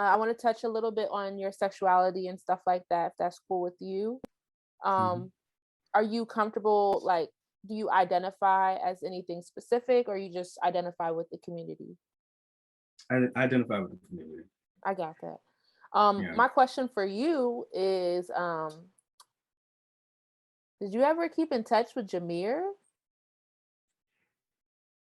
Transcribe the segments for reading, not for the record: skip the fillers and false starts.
I want to touch a little bit on your sexuality and stuff like that, if that's cool with you. Mhm. Are you comfortable, like, do you identify as anything specific, or you just identify with the community? I identify with the community. I got that. Yeah. My question for you is, did you ever keep in touch with Jameer?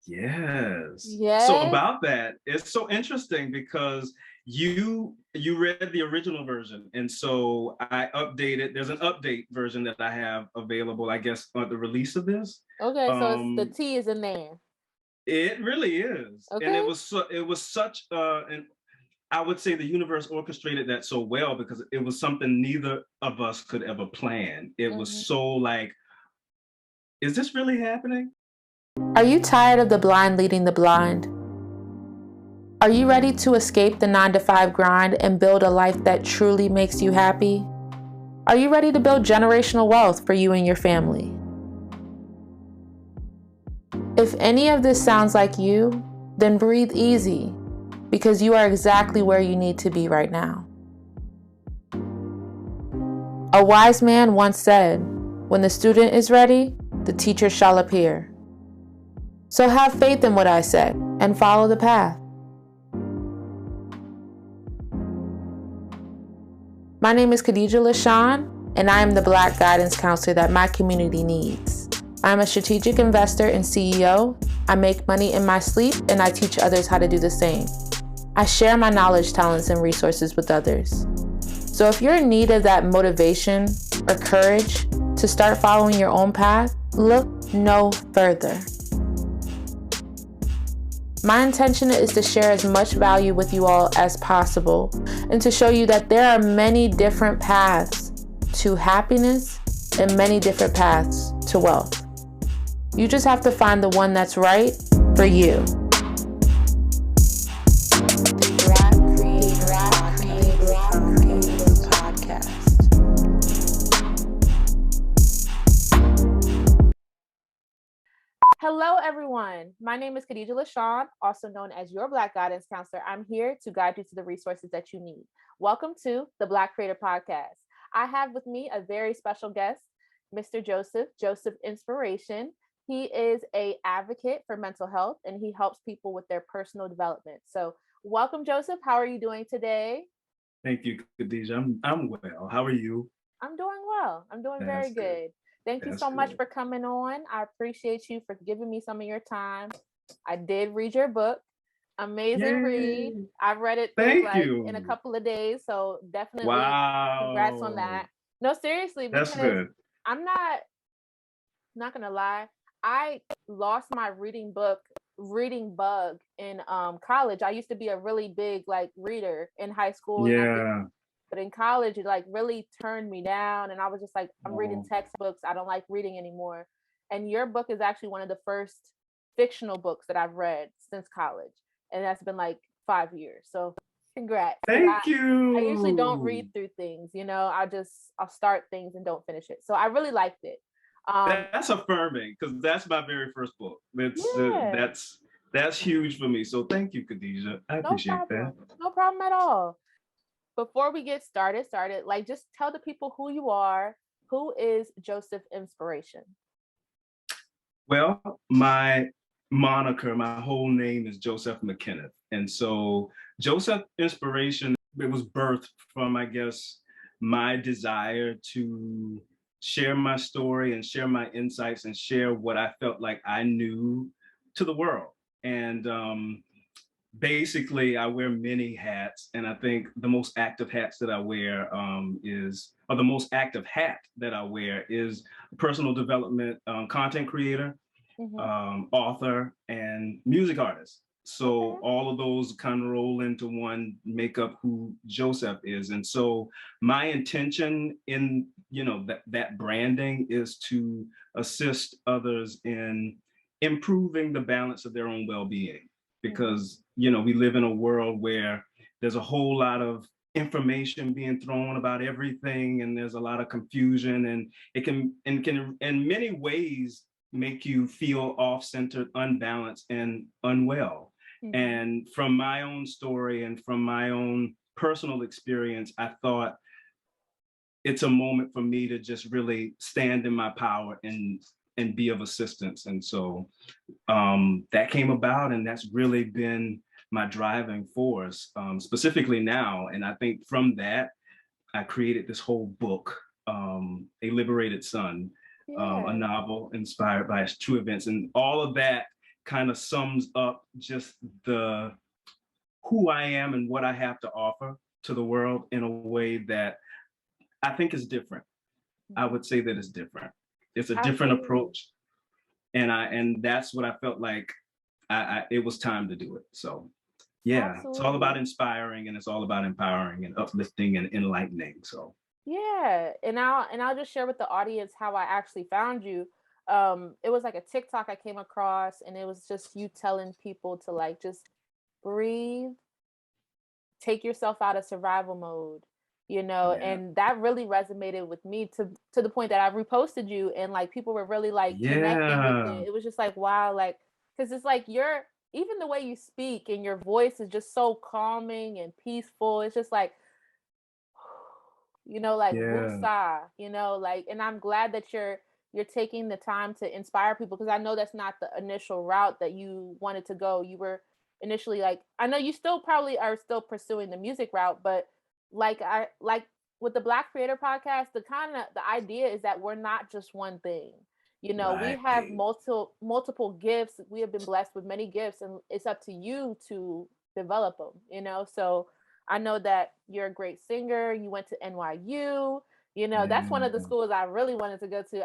Yes. So Yes. about that, it's so interesting because you read the original version, and so I updated. There's an update version that I have available, I guess, on the release of this. Okay, so it's the Um, T is in there. it really is, and Okay. it was such an I would say the universe orchestrated that so well because it was something neither of us could ever plan. It was Mhm. so like, is this really happening? Are you tired of the blind leading the blind? Are you ready to escape the 9 to 5 grind and build a life that truly makes you happy? Are you ready to build generational wealth for you and your family? If any of this sounds like you, then breathe easy, because you are exactly where you need to be right now. A wise man once said, "When the student is ready, the teacher shall appear." So have faith in what I said and follow the path. My name is Khadijah Lashaun, and I am the Black guidance counselor that my community needs. I'm a strategic investor and CEO. I make money in my sleep, and I teach others how to do the same. I share my knowledge, talents, and resources with others. So if you're in need of that motivation or courage to start following your own path, look no further. My intention is to share as much value with you all as possible and to show you that there are many different paths to happiness and many different paths to wealth. You just have to find the one that's right for you. Hello, everyone. My name is Khadijah Lashaun, also known as your Black guidance counselor. I'm here to guide you to the resources that you need. Welcome to the Black Creator Podcast. I have with me a very special guest, Mr. Joseff Inspiration. He is an advocate for mental health, and he helps people with their personal development. So welcome, Joseff. How are you doing today? Thank you, Khadijah. I'm well. How are you? I'm doing well. I'm doing very That's good. good. Thank you That's so much good. for coming on. I appreciate you for giving me some of your time. I did read your book. Amazing read. Yay. I've read it through Thank like in a you. couple of days. So definitely congrats on Wow. that. No, seriously, That's because good. I'm not gonna lie. I lost my reading bug in college. I used to be a really big like reader in high school and everything. Yeah. But in college, it like really turned me down. And I was just like, I'm reading Oh, textbooks. I don't like reading anymore. And your book is actually one of the first fictional books that I've read since college. And that's been like 5 years. So congrats. Because thank I usually don't you. read through things, I'll start things and don't finish it. So I really liked it. Um, That's affirming because that's my very first book. yeah, That's huge for me. So thank you, Khadijah. I no appreciate that. problem. No problem at all. Before we get started, like just tell the people who you are. Who is Joseff Inspiration? Well, my moniker, my whole name is Joseff McKenneth. And so Joseff Inspiration, it was birthed from, I guess, my desire to share my story and share my insights and share what I felt like I knew to the world. And basically, I wear many hats, and I think the most active hats that I wear or the most active hat that I wear is personal development content creator, Mm-hmm. author, and music artist. Okay. So all of those kind of roll into one, make up who Joseff is. And so my intention in that branding is to assist others in improving the balance of their own well-being, Mm-hmm. because we live in a world where there's a whole lot of information being thrown about everything, and there's a lot of confusion, and it can in many ways make you feel off-centered, unbalanced, and unwell. Mm-hmm. And from my own story and from my own personal experience, I thought it's a moment for me to just really stand in my power and be of assistance. And so that came about, and that's really been my driving force, specifically now. And I think from that, I created this whole book, A Liberated Son, a novel inspired by true events. And all of that kind of sums up just who I am and what I have to offer to the world in a way that I think is different. I would say that it's different. It's a different approach. And that's what I felt like it was time to do it. So yeah, It's all about inspiring, and it's all about empowering and uplifting and enlightening. So yeah, and I'll just share with the audience how I actually found you. It was like a TikTok I came across, and it was just you telling people to like just breathe, take yourself out of survival mode, and that really resonated with me to the point that I reposted you, and like people were really like connecting with it. It was just like, wow, like, because it's like even the way you speak and your voice is just so calming and peaceful. It's just like, like woosah, like, and I'm glad that you're taking the time to inspire people, because I know that's not the initial route that you wanted to go. You were initially like, I know you still probably are still pursuing the music route, but like with the Black Creator Podcast, the idea is that we're not just one thing. We have multiple gifts. We have been blessed with many gifts, and it's up to you to develop them, So I know that you're a great singer. You went to NYU, that's one of the schools I really wanted to go to.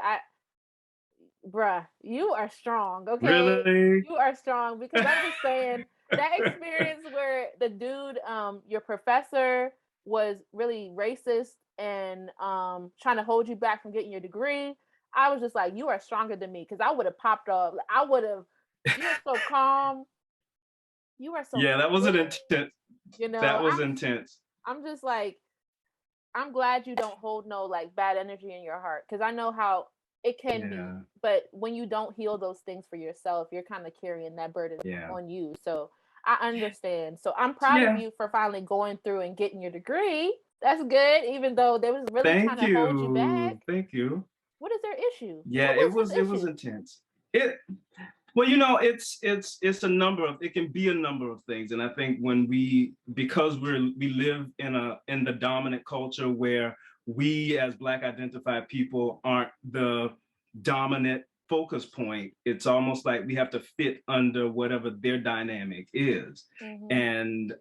Bruh, you are strong, okay? Really? You are strong, because I'm just saying that experience where the dude, your professor, was really racist and trying to hold you back from getting your degree. I was just like, you are stronger than me, because I would have popped off. I would have. You are so calm. You are so. Yeah, that was an intense. That was intense. I'm just like, I'm glad you don't hold no like bad energy in your heart, because I know how it can be. But when you don't heal those things for yourself, you're kind of carrying that burden on you. So I understand. So I'm proud of you for finally going through and getting your degree. That's good, even though they was really trying to hold you back. Thank you. What is their issue? Yeah, it was intense. Well, it's a number of, it can be a number of things. And I think because we live in the dominant culture where we as Black identified people aren't the dominant focus point, it's almost like we have to fit under whatever their dynamic is. And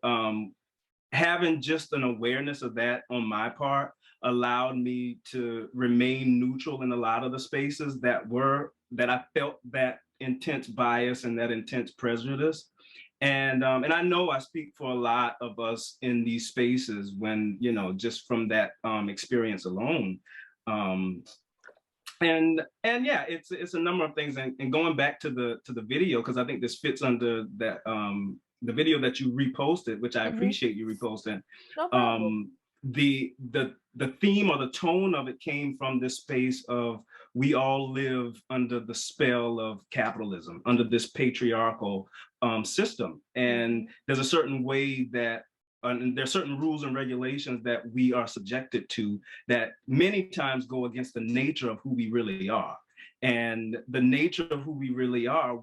having just an awareness of that on my part allowed me to remain neutral in a lot of the spaces that I felt that intense bias and that intense prejudice. And I know I speak for a lot of us in these spaces when, just from that experience alone. And yeah, it's a number of things. And going back to the video, because I think this fits under that, the video that you reposted, which I appreciate you reposting. No problem. The theme or the tone of it came from this space of, we all live under the spell of capitalism, under this patriarchal system. And there's a certain way that, and there's certain rules and regulations that we are subjected to that many times go against the nature of who we really are. And the nature of who we really are,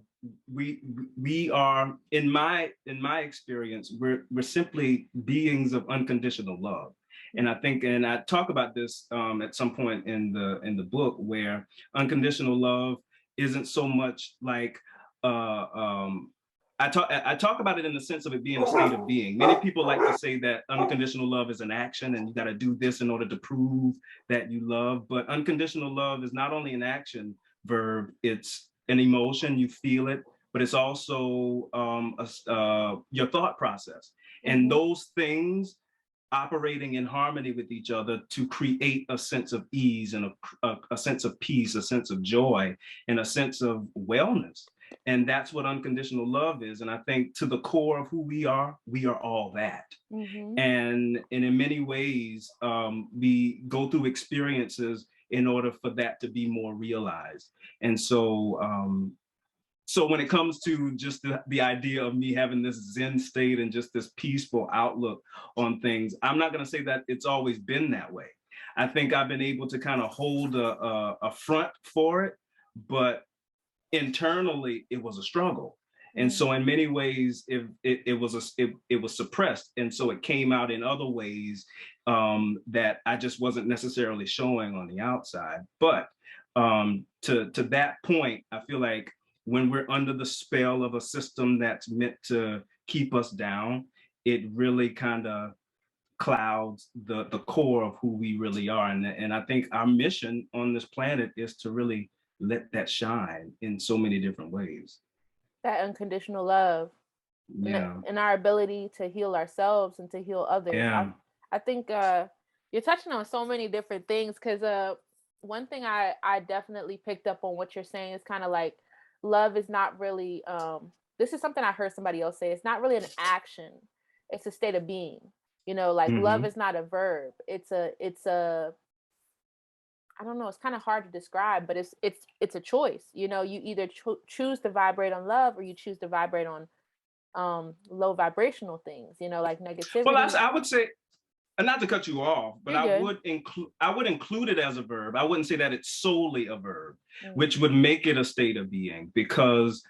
we are, in my experience, we're simply beings of unconditional love. And I think, and I talk about this at some point in the book, where unconditional love isn't so much like I talk about it in the sense of it being a state of being. Many people like to say that unconditional love is an action and you got to do this in order to prove that you love. But unconditional love is not only an action verb, it's an emotion, you feel it, but it's also your thought process. And those things operating in harmony with each other to create a sense of ease and a sense of peace, a sense of joy, and a sense of wellness. And that's what unconditional love is. And I think to the core of who we are all that. And in many ways, we go through experiences in order for that to be more realized. And so So when it comes to just the idea of me having this Zen state and just this peaceful outlook on things, I'm not going to say that it's always been that way. I think I've been able to kind of hold a front for it, but internally it was a struggle. And so in many ways it was suppressed, and so it came out in other ways that I just wasn't necessarily showing on the outside. But to that point, I feel like when we're under the spell of a system that's meant to keep us down, it really kind of clouds the core of who we really are. And I think our mission on this planet is to really let that shine in so many different ways. That unconditional love, Yeah. and our ability to heal ourselves and to heal others. Yeah. I think you're touching on so many different things, because one thing I definitely picked up on what you're saying is kind of like love is not really, this is something I heard somebody else say, it's not really an action, it's a state of being. You know, like love is not a verb. It's a I don't know, it's kind of hard to describe, but it's a choice. You know, you either choose to vibrate on love, or you choose to vibrate on low vibrational things, you know, like negativity. Well, I would say, and not to cut you off, but You're good. I would include it as a verb. I wouldn't say that it's solely a verb, which would make it a state of being, because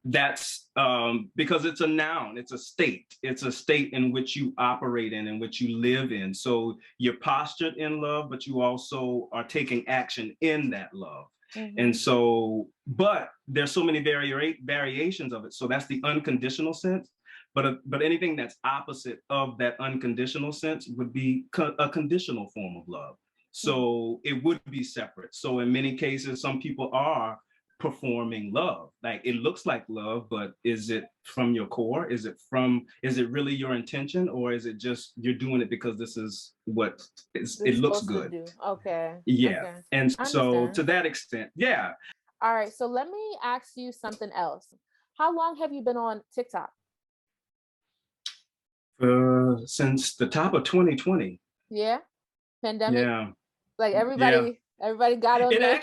that's because it's a noun, it's a state in which you operate in which you live in. So you're postured in love, but you also are taking action in that love. And so, but there's so many variations of it. So that's the unconditional sense. But anything that's opposite of that unconditional sense would be a conditional form of love. So it would be separate. So in many cases, some people are performing love. Like, it looks like love, but is it from your core? Is it really your intention? Or is it just you're doing it because this is what it looks good? Okay. Yeah. Okay. And so to that extent, yeah. All right. So let me ask you something else. How long have you been on TikTok? Since the top of 2020. Yeah. Pandemic. Yeah. Like everybody got on there.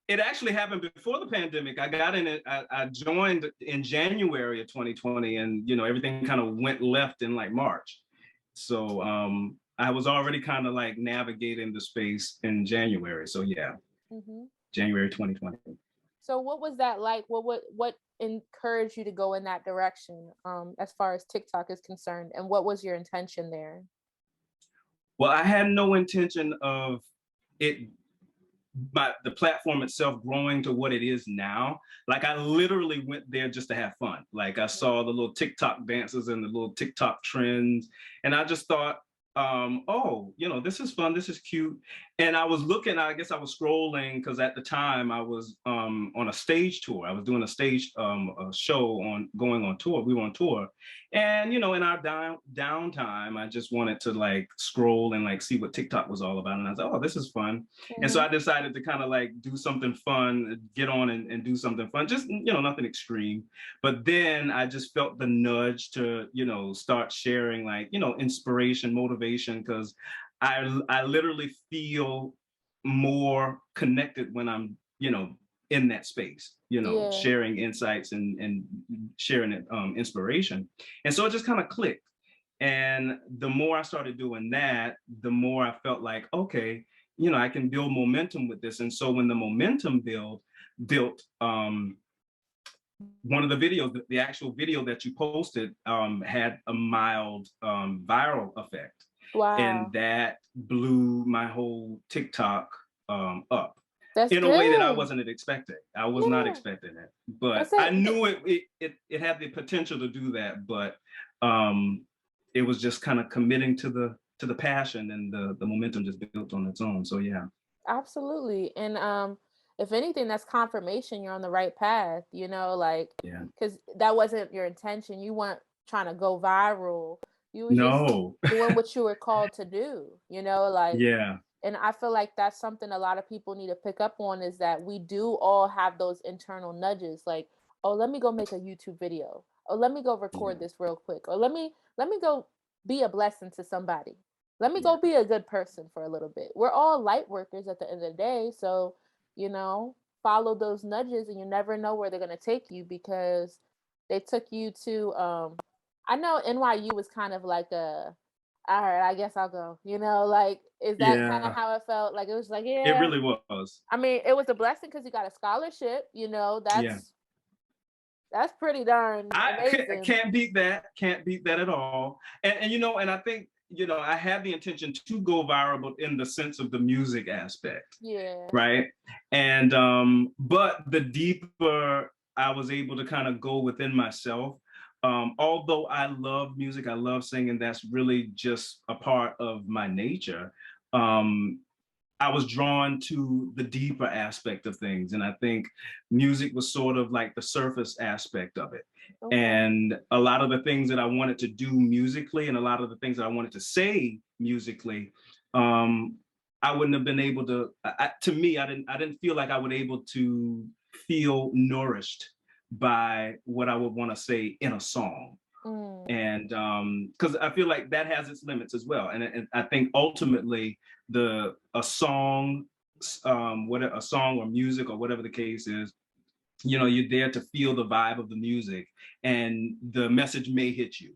It actually happened before the pandemic. I got in it. I joined in January of 2020, and everything kind of went left in like March. So I was already kind of like navigating the space in January. So yeah, January 2020. So what was that like? What encouraged you to go in that direction, as far as TikTok is concerned, and what was your intention there? Well, I had no intention of it, but the platform itself growing to what it is now. Like, I literally went there just to have fun. Like, I saw the little TikTok dances and the little TikTok trends, and I just thought, oh, this is fun, this is cute. And I was looking, I guess I was scrolling, because at the time I was on a stage tour. I was doing a stage a show going on tour. We were on tour. And, in our downtime, I just wanted to like scroll and like see what TikTok was all about. And I was like, oh, this is fun. And so I decided to kind of like do something fun, get on and do something fun, just, nothing extreme. But then I just felt the nudge to, start sharing like, inspiration, motivation, because I literally feel more connected when I'm, in that space, sharing insights and sharing inspiration. And so it just kind of clicked. And the more I started doing that, the more I felt like, okay, I can build momentum with this. And so when the momentum built, one of the videos, the actual video that you posted, had a mild viral effect. Wow. And that blew my whole TikTok up. That's in good. A way that I wasn't expecting. I was not expecting it, but I knew it had the potential to do that. But it was just kind of committing to the passion, and the momentum just built on its own. So yeah. Absolutely. And if anything, that's confirmation you're on the right path, like, because that wasn't your intention. You weren't trying to go viral. You were just doing what you were called to do, like, yeah. And I feel like that's something a lot of people need to pick up on, is that we do all have those internal nudges, like, oh, let me go make a YouTube video. Oh, let me go record this real quick. Or let me go be a blessing to somebody. Let me go be a good person for a little bit. We're all light workers at the end of the day. So, follow those nudges, and you never know where they're going to take you, because they took you to I know NYU was kind of like a, all right, I guess I'll go, like, is that kind of Yeah, how it felt? Like, it was like, it yeah, really was. I mean, it was a blessing because you got a scholarship, Yeah. that's pretty darn amazing. Can't beat that. Can't beat that at all. And I think, I had the intention to go viral, but in the sense of the music aspect, Yeah. right? And but the deeper I was able to kind of go within myself, although I love music, I love singing, that's really just a part of my nature. Um, I was drawn to the deeper aspect of things. And I think music was sort of like the surface aspect of it. Okay. And a lot of the things that I wanted to do musically and a lot of the things that I wanted to say musically, I wouldn't have been able to, to me, I didn't feel like I would able to feel nourished by what I would want to say in a song. And because I feel like that has its limits as well. And I think ultimately a song, whatever, a song or music or whatever the case is, you're there to feel the vibe of the music, and the message may hit you.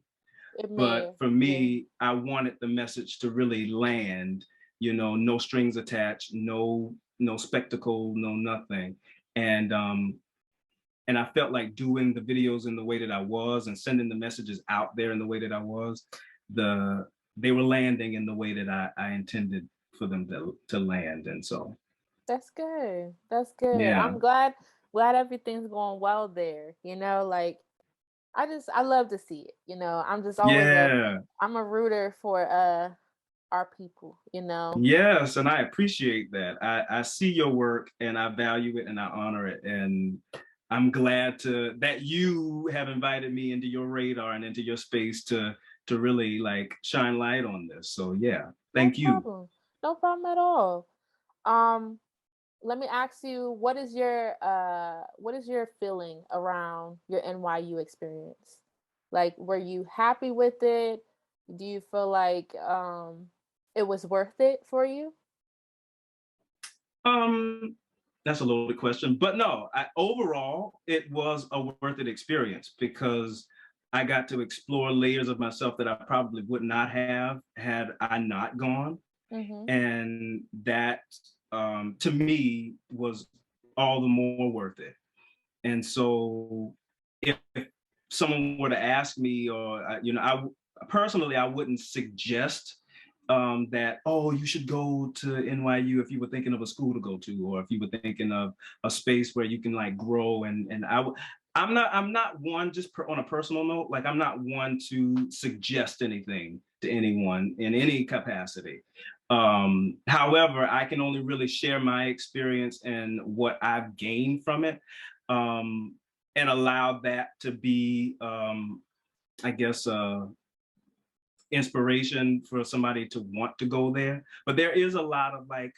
It may. But for Yeah. me, I wanted the message to really land, no strings attached, no spectacle, no nothing. And I felt like doing the videos in the way that I was and sending the messages out there in the way that I was, they were landing in the way that I intended for them to land. And so, That's good. That's good. yeah, I'm glad everything's going well there. Like, I love to see it. I'm just always yeah, I'm a rooter for our people. yes. And I appreciate that. I see your work and I value it and I honor it. And I'm glad that you have invited me into your radar and into your space to really like shine light on this. So yeah, No thank you. problem. No problem at all. Um, Let me ask you, what is your feeling around your NYU experience? Like, were you happy with it? Do you feel like it was worth it for you? Um, that's a loaded question, but no, overall, it was a worth it experience because I got to explore layers of myself that I probably would not have had I not gone. Mm-hmm. And that, to me, was all the more worth it. And so if someone were to ask me, or, I personally, I wouldn't suggest that, oh, you should go to NYU if you were thinking of a school to go to, or if you were thinking of a space where you can like grow. And I'm not one, just on a personal note, like I'm not one to suggest anything to anyone in any capacity. However, I can only really share my experience and what I've gained from it, and allow that to be, I guess, inspiration for somebody to want to go there. But there is a lot of like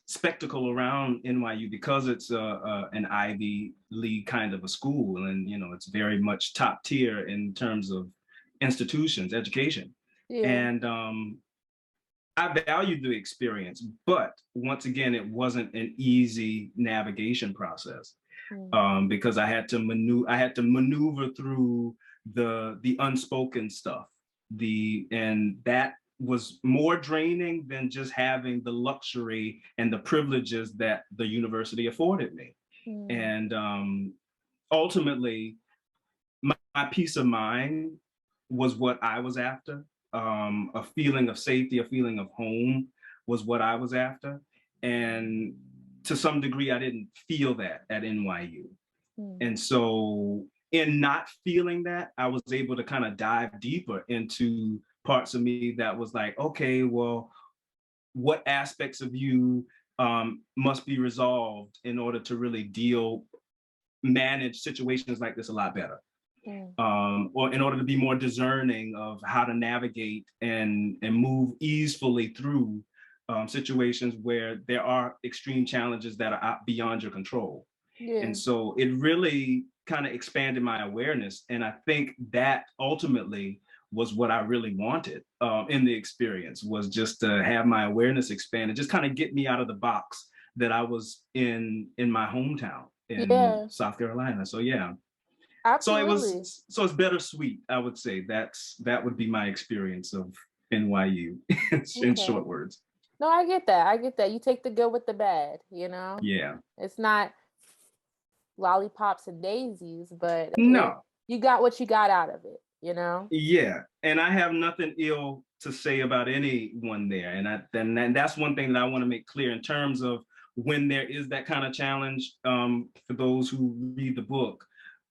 spectacle around NYU because it's an Ivy League kind of a school, and it's very much top tier in terms of institutions, education. Yeah. And I valued the experience, but once again, it wasn't an easy navigation process, Mm. because I had to maneuver through the unspoken stuff, and that was more draining than just having the luxury and the privileges that the university afforded me. Mm. And ultimately, my peace of mind was what I was after. A feeling of safety, a feeling of home was what I was after. And to some degree, I didn't feel that at NYU. Mm. And so in not feeling that, I was able to kind of dive deeper into parts of me that was like, okay, well, what aspects of you must be resolved in order to really manage situations like this a lot better, Mm. or in order to be more discerning of how to navigate and move easily through situations where there are extreme challenges that are beyond your control. Yeah. And so it really kind of expanded my awareness. And I think that ultimately was what I really wanted in the experience, was just to have my awareness expand and just kind of get me out of the box that I was in my hometown in Yeah, South Carolina. So yeah. absolutely. So it's bittersweet, I would say. That would be my experience of NYU in Okay. short words. No, I get that. I get that. You take the good with the bad, you know? Yeah. It's not lollipops and daisies, but No. you got what you got out of it, you know? Yeah. And I have nothing ill to say about anyone there. And that's one thing that I want to make clear in terms of when there is that kind of challenge, for those who read the book,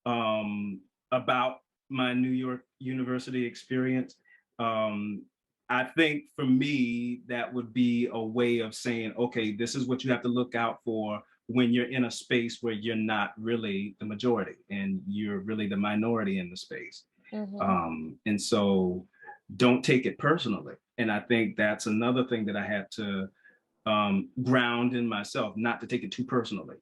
about my New York University experience. I think for me, that would be a way of saying, okay, this is what you have to look out for when you're in a space where you're not really the majority and you're really the minority in the space. And so don't take it personally. And I think that's another thing that I had to ground in myself, not to take it too personally,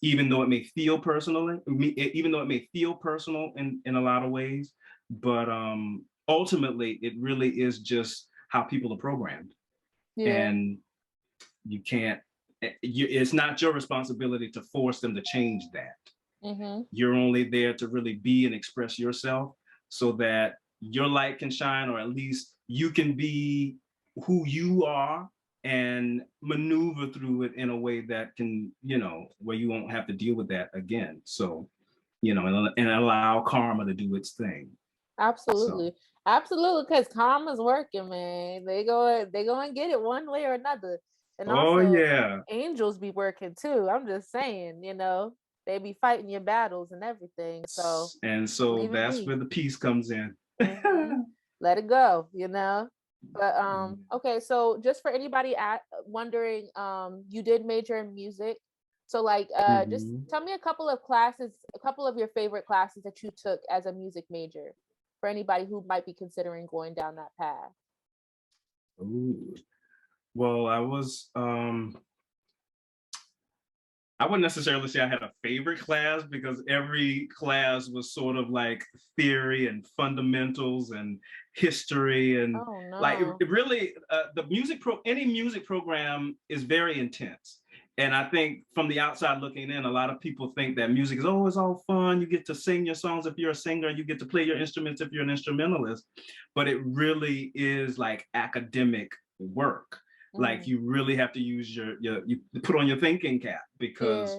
even though it may feel personally, even though it may feel personal in a lot of ways, but ultimately it really is just how people are programmed. Yeah. And you can't, it's not your responsibility to force them to change that. You're only there to really be and express yourself so that your light can shine, or at least you can be who you are and maneuver through it in a way that can, where you won't have to deal with that again. So, and allow karma to do its thing. Absolutely. So. Absolutely, because karma's working, man. They go and get it one way or another. And Oh also yeah. angels be working too. I'm just saying, they be fighting your battles and everything. So leave it That's be. where the peace comes in. Let it go, But okay, so just for anybody wondering, you did major in music. So like just tell me a couple of your favorite classes that you took as a music major, for anybody who might be considering going down that path. Ooh. Well, I wouldn't necessarily say I had a favorite class, because every class was sort of like theory and fundamentals and history, and Oh like no. it really any music program is very intense. And I think from the outside looking in, a lot of people think that music is, oh, it's all fun. You get to sing your songs if you're a singer, you get to play your instruments if you're an instrumentalist, but it really is like academic work. Like you really have to use you put on your thinking cap, because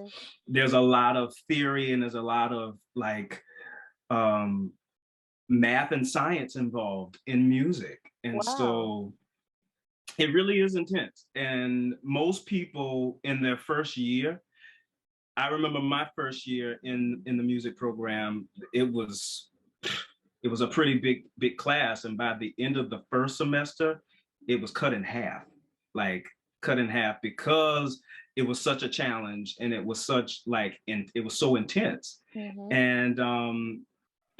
there's a lot of theory and there's a lot of like math and science involved in music. And so it really is intense. And most people in their first year, I remember my first year in the music program, it was a pretty big class. And by the end of the first semester, it was cut in half. Like cut in half, because it was such a challenge, and it was such like, and it was so intense. And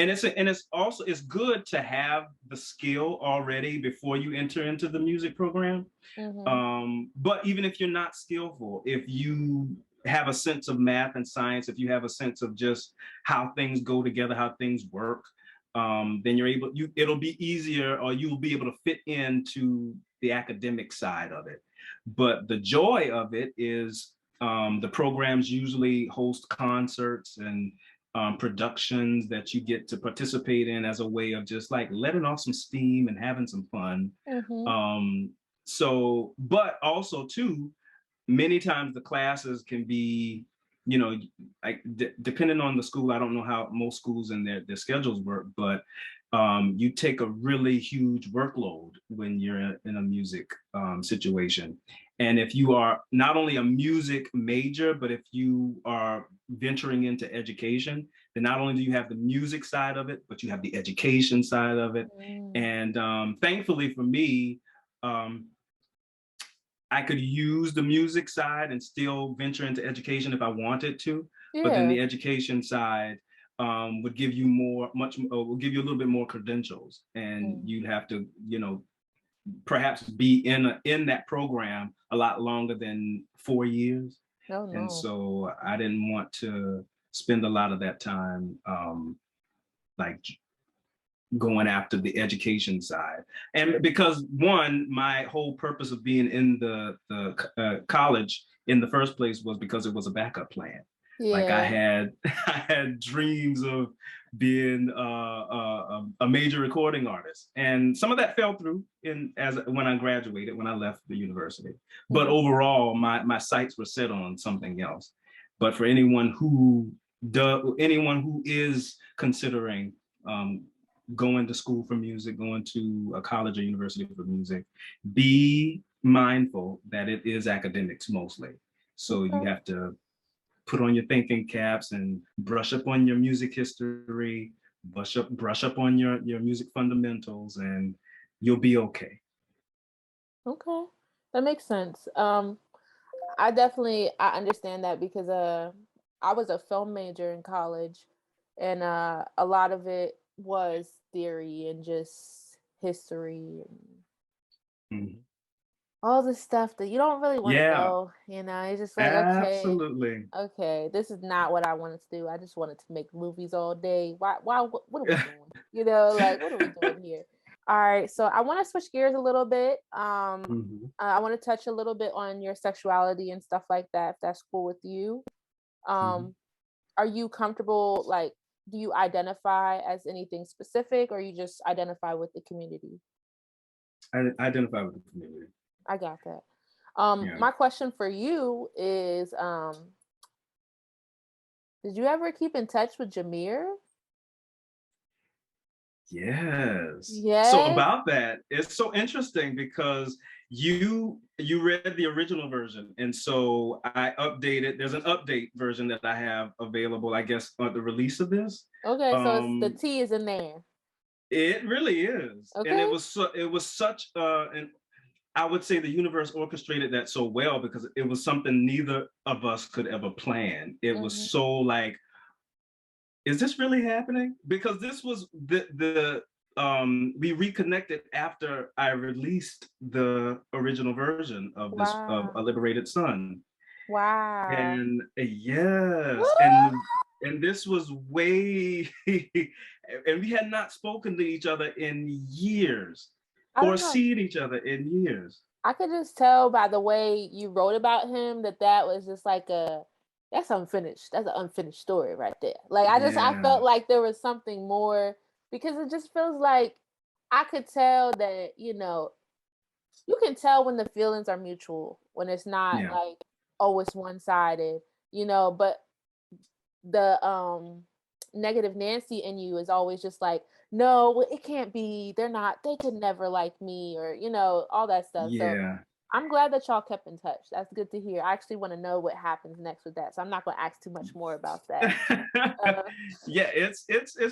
it's good to have the skill already before you enter into the music program. But even if you're not skillful, if you have a sense of math and science, if you have a sense of just how things go together, how things work, then it'll be easier, or you'll be able to fit into the academic side of it. But the joy of it is the programs usually host concerts and productions that you get to participate in as a way of just like letting off some steam and having some fun. But also too, many times the classes can be, like depending on the school. I don't know how most schools and their schedules work, but you take a really huge workload when you're in a music situation. And if you are not only a music major, but if you are venturing into education, then not only do you have the music side of it, but you have the education side of it. And thankfully for me, I could use the music side and still venture into education if I wanted to. But then the education side would give you will give you a little bit more credentials, and you'd have to, perhaps be in that program a lot longer than 4 years. Oh, no. And so I didn't want to spend a lot of that time like going after the education side. And because one, my whole purpose of being in the college in the first place was because it was a backup plan. Like I Yeah. had I had dreams of being a major recording artist, and some of that fell through when I graduated, when I left the university. But Mhm. overall, my sights were set on something else. But for anyone who is considering going to school for music, going to a college or university for music, be mindful that it is academics mostly. So you Okay. have to put on your thinking caps and brush up on your music history, brush up on your music fundamentals, and you'll be okay. Okay. That makes sense. I understand that because I was a film major in college, and a lot of it was theory and just history and Mhm. all the stuff that you don't really want to Yeah, know, it's just like, okay, absolutely. okay, this is not what I wanted to do. I just wanted to make movies all day. What are we doing? Like, what are we doing here? All right, so I want to switch gears a little bit. Mhm. I want to touch a little bit on your sexuality and stuff like that, if that's cool with you. Mhm. Um, are you comfortable, like, do you identify as anything specific, or you just identify with the community? I identify with the community. I got that. Yeah. My question for you is, did you ever keep in touch with Jameer? Yes. So Yes. about that, it's so interesting because you read the original version, and so I updated. There's an update version that I have available, I guess, on the release of this. Okay, so it's the Um, T is in there. it really is, and Okay. it was such and I would say the universe orchestrated that so well because it was something neither of us could ever plan. It was Hmm. so like, is this really happening? Because this was the we reconnected after I released the original version of this of Wow. A Liberated Son. Wow. And yes, and this was way and we had not spoken to each other in years I or don't know. seen each other in years. I could just tell by the way you wrote about him that that was just like that's unfinished. That's an unfinished story right there. Like I Yeah, felt like there was something more because it just feels like I could tell that, you can tell when the feelings are mutual, when it's not yeah, like, oh, it's one-sided, but the negative Nancy in you is always just like, no, well, it can't be. They could never like me, or all that stuff. So yeah. I'm glad that y'all kept in touch. That's good to hear. I actually want to know what happens next with that. So I'm not going to ask too much more about that. Uh, Yeah, it's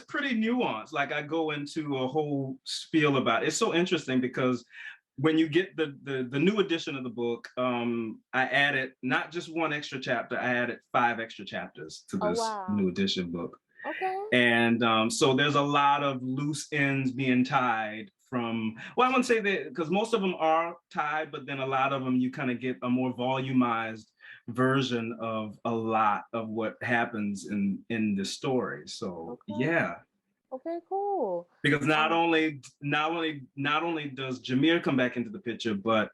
pretty nuanced. Like I go into a whole spiel about it. It's so interesting because when you get the new edition of the book, I added not just one extra chapter, I added 5 extra chapters to oh this wow. new edition book. Okay. And so there's a lot of loose ends being tied from, well, I wouldn't say that because most of them are tied, but then a lot of them you kind of get a more volumized version of a lot of what happens in the story. So Okay. yeah, Okay. Cool. because Um. not only does Jameer come back into the picture, but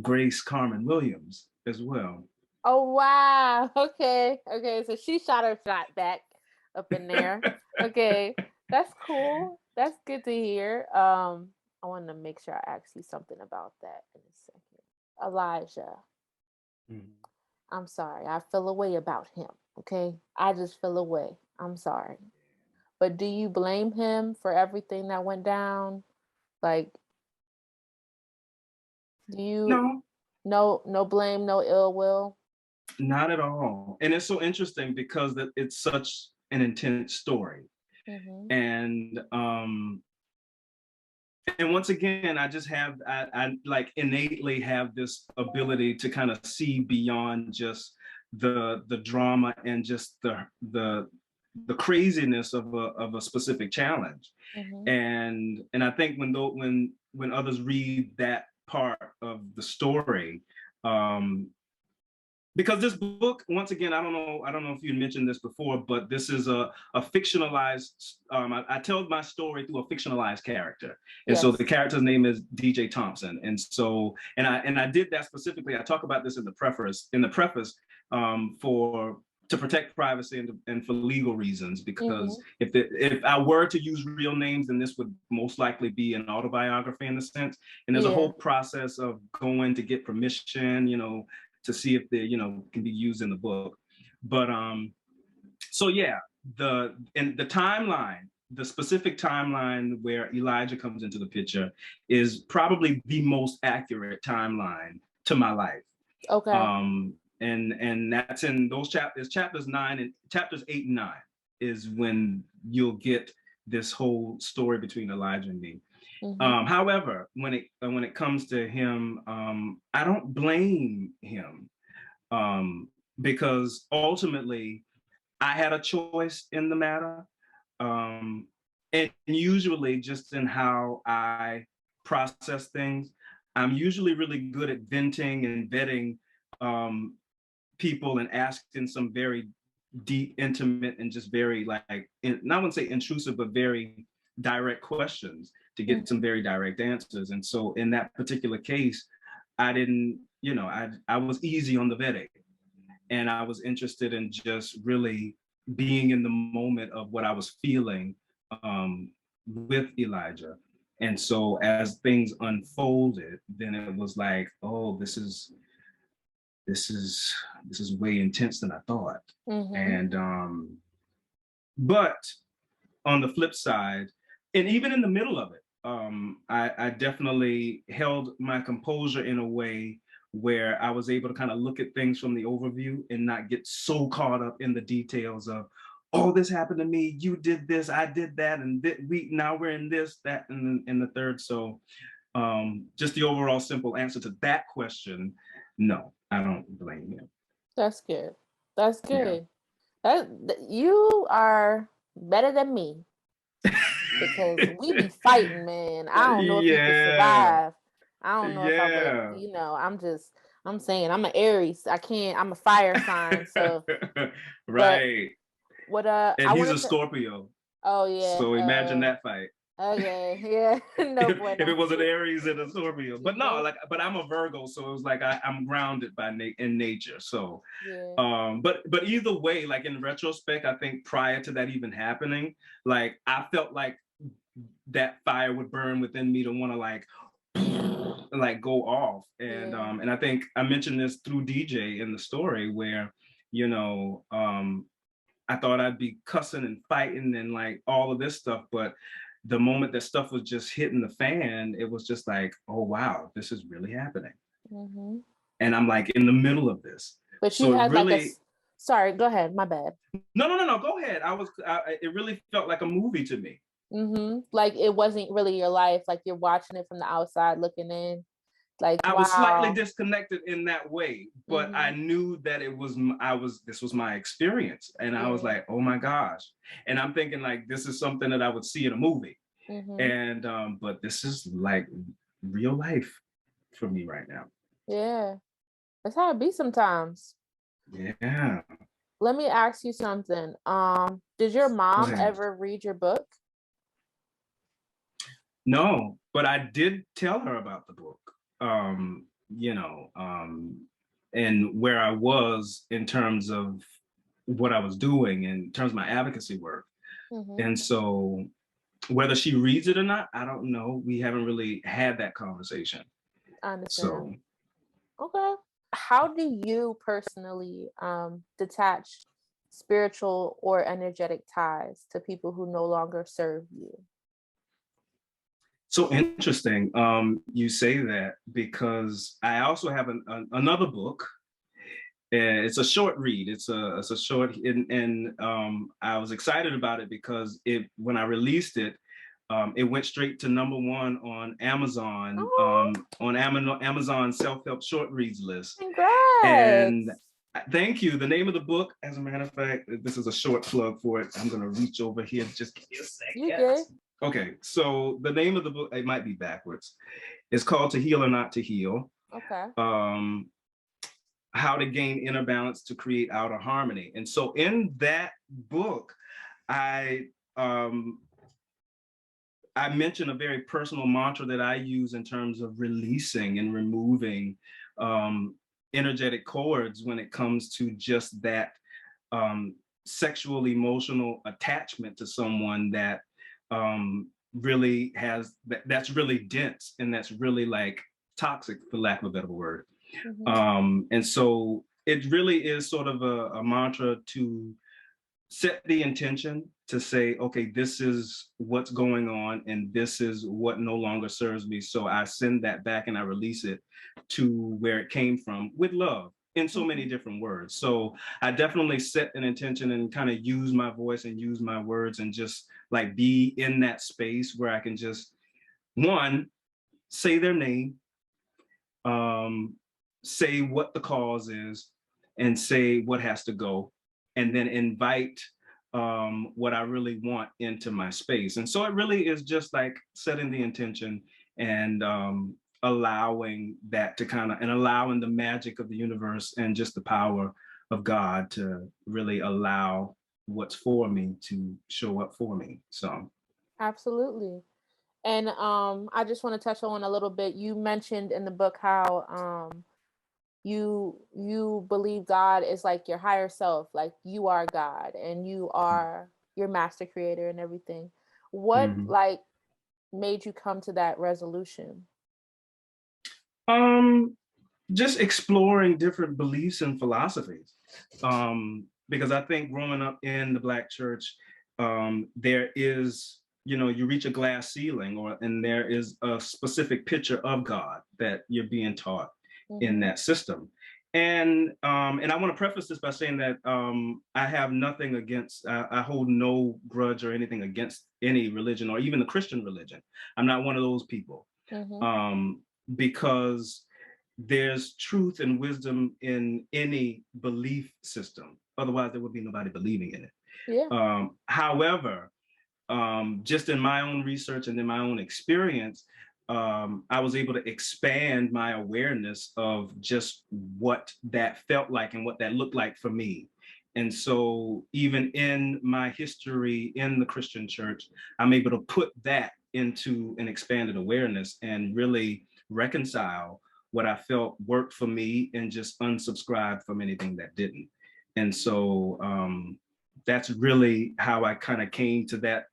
Grace Carmen Williams as well. Oh wow. Okay. Okay. So she shot her shot back up in there. Okay. That's cool. That's good to hear. I want to make sure I ask you something about that in a second. Elijah. Mhm. I'm sorry. I feel a way about him. Okay. I just feel a way. I'm sorry. But do you blame him for everything that went down? Like, do you No, no blame, no ill will? not at all. And it's so interesting because that it's such an intense story. Mm-hmm. And and once again, I like innately have this ability to kind of see beyond just the drama and just the craziness of a specific challenge. Mm-hmm. And I think when others read that part of the story, um, because this book, once again, I don't know if you mentioned this before, but this is a fictionalized, I tell my story through a fictionalized character. And so the character's name is DJ Thompson. And so, and I did that specifically. I talk about this in the preface, to protect privacy and for legal reasons, because if I were to use real names, then this would most likely be an autobiography in a sense. And there's a whole process of going to get permission, to see if they, can be used in the book. But so yeah, the timeline, the specific timeline where Elijah comes into the picture is probably the most accurate timeline to my life. Okay. And that's in those chapters, chapters 8 and 9 is when you'll get this whole story between Elijah and me. However, when it comes to him, I don't blame him, because ultimately I had a choice in the matter. And usually just in how I process things, I'm usually really good at venting and vetting people and asking some very deep, intimate, and just very I wouldn't say intrusive, but very direct questions to get some very direct answers. And so in that particular case, I didn't, I was easy on the vetting, and I was interested in just really being in the moment of what I was feeling with Elijah. And so as things unfolded, then it was like, oh, this is way intense than I thought. And but on the flip side, and even in the middle of it, I definitely held my composure in a way where I was able to kind of look at things from the overview and not get so caught up in the details of, oh, this happened to me, you did this, I did that, and now we're in this, that, and the third. So just the overall simple answer to that question, no, I don't blame him. That's good. That's good. Yeah. You are better than me, because we be fighting, man. I don't know if you can survive. I don't know if I would, I'm saying I'm an Aries. I'm a fire sign. So right. And he's a Scorpio. Oh yeah. So imagine that fight. Okay, yeah. No bueno. If it was an Aries and a Scorpio. But no, but I'm a Virgo, so it was like I'm grounded in nature. So but either way, like in retrospect, I think prior to that even happening, like I felt like that fire would burn within me to want to like go off. And and I think I mentioned this through DJ in the story where, I thought I'd be cussing and fighting and like all of this stuff, but the moment that stuff was just hitting the fan, it was just like, oh wow, this is really happening. And I'm like in the middle of this. But you had really... sorry, go ahead, my bad. No, go ahead. It really felt like a movie to me. Like it wasn't really your life, like you're watching it from the outside looking in. Like I was slightly disconnected in that way, but I knew that this was my experience, and I was like, oh my gosh. And I'm thinking like this is something that I would see in a movie, and but this is like real life for me right now. Yeah, that's how it be sometimes. Yeah. Let me ask you something. Did your mom ever read your book? No, but I did tell her about the book. And where I was in terms of what I was doing, in terms of my advocacy work. And so whether she reads it or not, I don't know. We haven't really had that conversation. I understand. So, okay. How do you personally detach spiritual or energetic ties to people who no longer serve you? So interesting you say that, because I also have another book. It's a short read. It's a short, and I was excited about it because when I released it, it went straight to #1 on Amazon, Amazon self-help short reads list. Congrats! And thank you. The name of the book, as a matter of fact, this is a short plug for it. I'm gonna reach over here. Just give me a second. You good? Okay, so the name of the book, it might be backwards. It's called To Heal or Not to Heal. Okay. how to gain inner balance to create outer harmony. And so in that book, I mentioned a very personal mantra that I use in terms of releasing and removing energetic cords when it comes to just that sexual emotional attachment to someone that really has that's really dense and that's really like toxic, for lack of a better word. And so it really is sort of a mantra to set the intention to say, okay, this is what's going on and this is what no longer serves me. So I send that back and I release it to where it came from with love in so many different words. So I definitely set an intention and kind of use my voice and use my words and just like be in that space where I can just, one, say their name, say what the cause is, and say what has to go, and then invite what I really want into my space. And so it really is just like setting the intention and allowing that to kind of, and allowing the magic of the universe and just the power of God to really allow what's for me to show up for me. So Absolutely. And I just want to touch on a little bit. You mentioned in the book how you believe God is like your higher self, like you are God and you are your master creator and everything. What like made you come to that resolution? Just exploring different beliefs and philosophies. Because I think growing up in the Black church, there is, you know, you reach a glass ceiling, and there is a specific picture of God that you're being taught in that system. And I want to preface this by saying that I have nothing against, I hold no grudge or anything against any religion or even the Christian religion. I'm not one of those people, because there's truth and wisdom in any belief system. Otherwise, there would be nobody believing in it. Yeah. However, just in my own research and in my own experience, I was able to expand my awareness of just what that felt like and what that looked like for me. And so even in my history in the Christian church, I'm able to put that into an expanded awareness and really reconcile what I felt worked for me and just unsubscribe from anything that didn't. And so that's really how I kind of came to that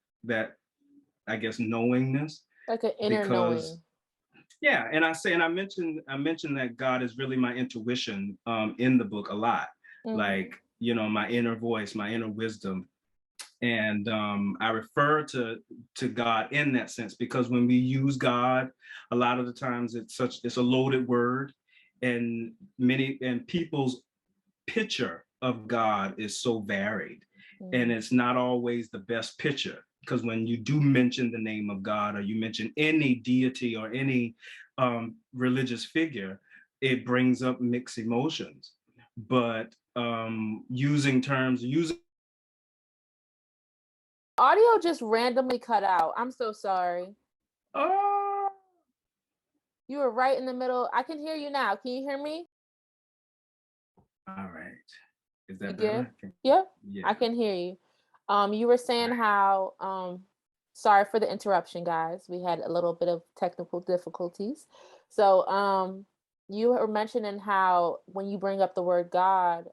I guess knowingness, Like an inner because knowing. yeah, and I mentioned that God is really my intuition in the book a lot, like, you know, my inner voice, my inner wisdom. And I refer to God in that sense because when we use God, a lot of the times it's a loaded word, and people's picture of God is so varied, and it's not always the best picture, because when you do mention the name of God or you mention any deity or any religious figure, it brings up mixed emotions. But using Audio just randomly cut out. I'm so sorry. oh, You were right in the middle. I can hear you now. Can you hear me? all right. Is that You good? better? Yeah, Yeah. I can hear you. You were saying how, sorry for the interruption, guys. We had a little bit of technical difficulties. So, you were mentioning how when you bring up the word God,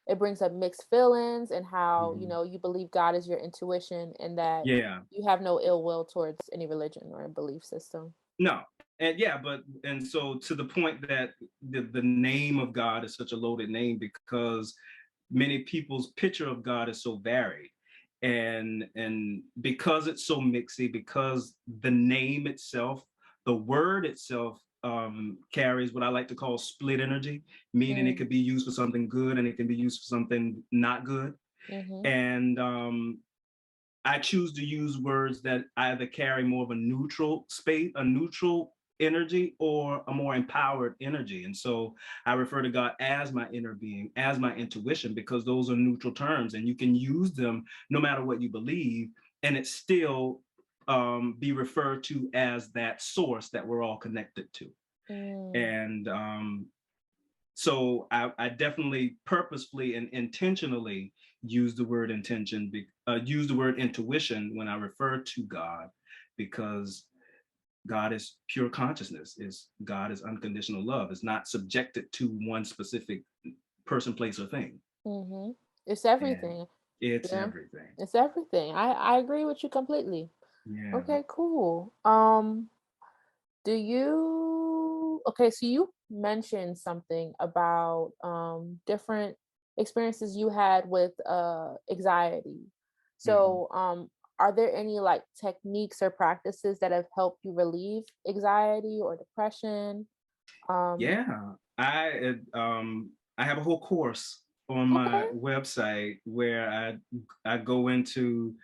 it brings up mixed feelings and how, you know, you believe God is your intuition and that Yeah. you have no ill will towards any religion or belief system. No. And yeah, and so to the point that the name of God is such a loaded name because many people's picture of God is so varied. And because it's so mixy, because the name itself, the word itself carries what I like to call split energy, meaning it could be used for something good and it can be used for something not good. And I choose to use words that either carry more of a neutral space, a neutral energy, or a more empowered energy. And so I refer to God as my inner being, as my intuition, because those are neutral terms and you can use them no matter what you believe, and it still be referred to as that source that we're all connected to. And So I definitely purposefully and intentionally use the word use the word intuition when I refer to God, because God is pure consciousness. God is unconditional love. It's not subjected to one specific person, place, or thing. Mm-hmm. It's And everything. it's Yeah, everything. it's everything. I agree with you completely. Yeah. Okay, cool. Do you, okay, so you mentioned something about different experiences you had with anxiety. Mhm. So are there any like techniques or practices that have helped you relieve anxiety or depression? Um Yeah. I have a whole course on my okay. website where I go into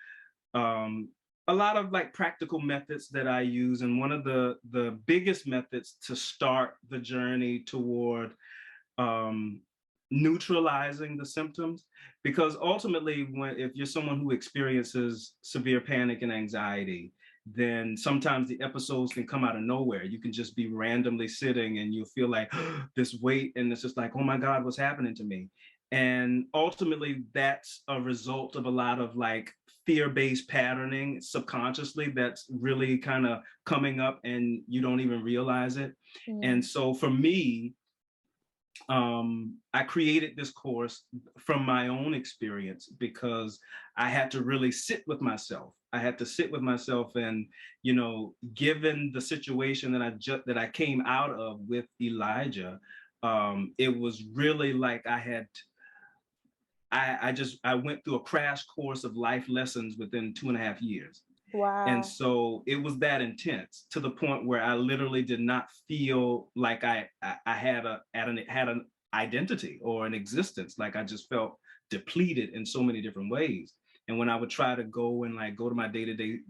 um, a lot of like practical methods that I use, and one of the biggest methods to start the journey toward um, neutralizing the symptoms, because ultimately, if you're someone who experiences severe panic and anxiety, then sometimes the episodes can come out of nowhere. You can just be randomly sitting and you'll feel like this weight, and it's just like, oh my God, what's happening to me? And ultimately, that's a result of a lot of like fear-based patterning subconsciously that's really kind of coming up and you don't even realize it. And Mm, so for me, I created this course from my own experience because I had to really sit with myself. I had to sit with myself, and given the situation that I came out of with Elijah, it was really like I went through a crash course of life lessons within 2.5 years. And wow. so it was that intense to the point where I literally did not feel like I had an identity or an existence. Like I just felt depleted in so many different ways. And when I would try to go to my day-to-day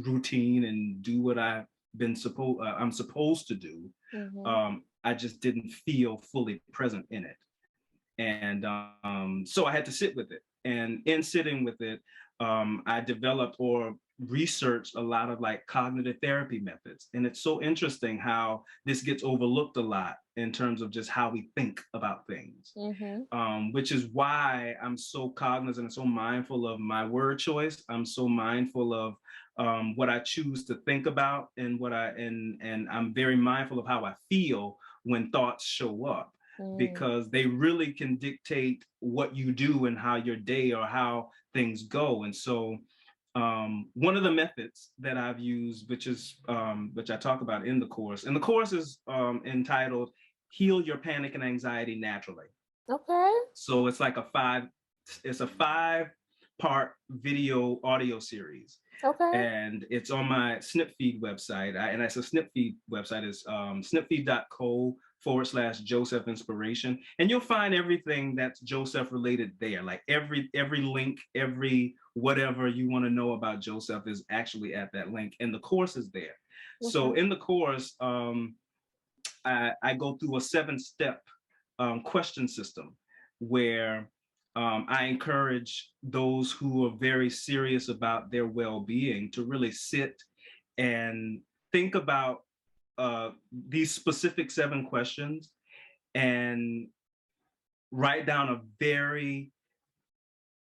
routine and do what I'm supposed to do, Mm-hmm. I just didn't feel fully present in it. And so I had to sit with it. And in sitting with it, I developed or researched a lot of like cognitive therapy methods. And it's so interesting how this gets overlooked a lot in terms of just how we think about things, Mm-hmm. which is why I'm so cognizant and so mindful of my word choice. I'm so mindful of what I choose to think about, and and I'm very mindful of how I feel when thoughts show up, Mm. because they really can dictate what you do and how your day or how things go. And so one of the methods that I've used, which I talk about in the course, and the course is entitled "Heal Your Panic and Anxiety Naturally." Okay. So it's a 5-part video audio series, Okay. and it's on my Snipfeed website. And that's a Snipfeed website is snipfeed.co/Joseff Inspiration. And you'll find everything that's Joseff related there. Like every link, every whatever you want to know about Joseff is actually at that link. And the course is there. So Okay. in the course, I go through a 7-step question system where I encourage those who are very serious about their well-being to really sit and think about these specific 7 questions and write down a very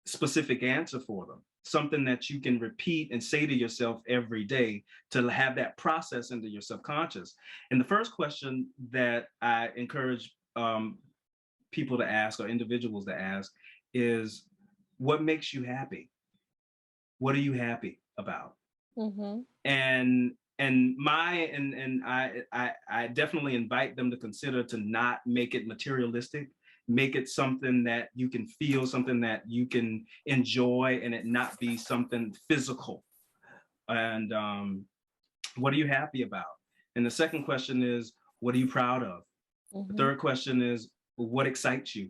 specific answer for them, something that you can repeat and say to yourself every day to have that process into your subconscious. And the first question that I encourage people to ask, or individuals to ask, is, what makes you happy? What are you happy about? Mm-hmm. I definitely invite them to consider to not make it materialistic. Make it something that you can feel, something that you can enjoy, and it not be something physical. And what are you happy about? And the second question is, what are you proud of? The Mm-hmm. third question is, what excites you?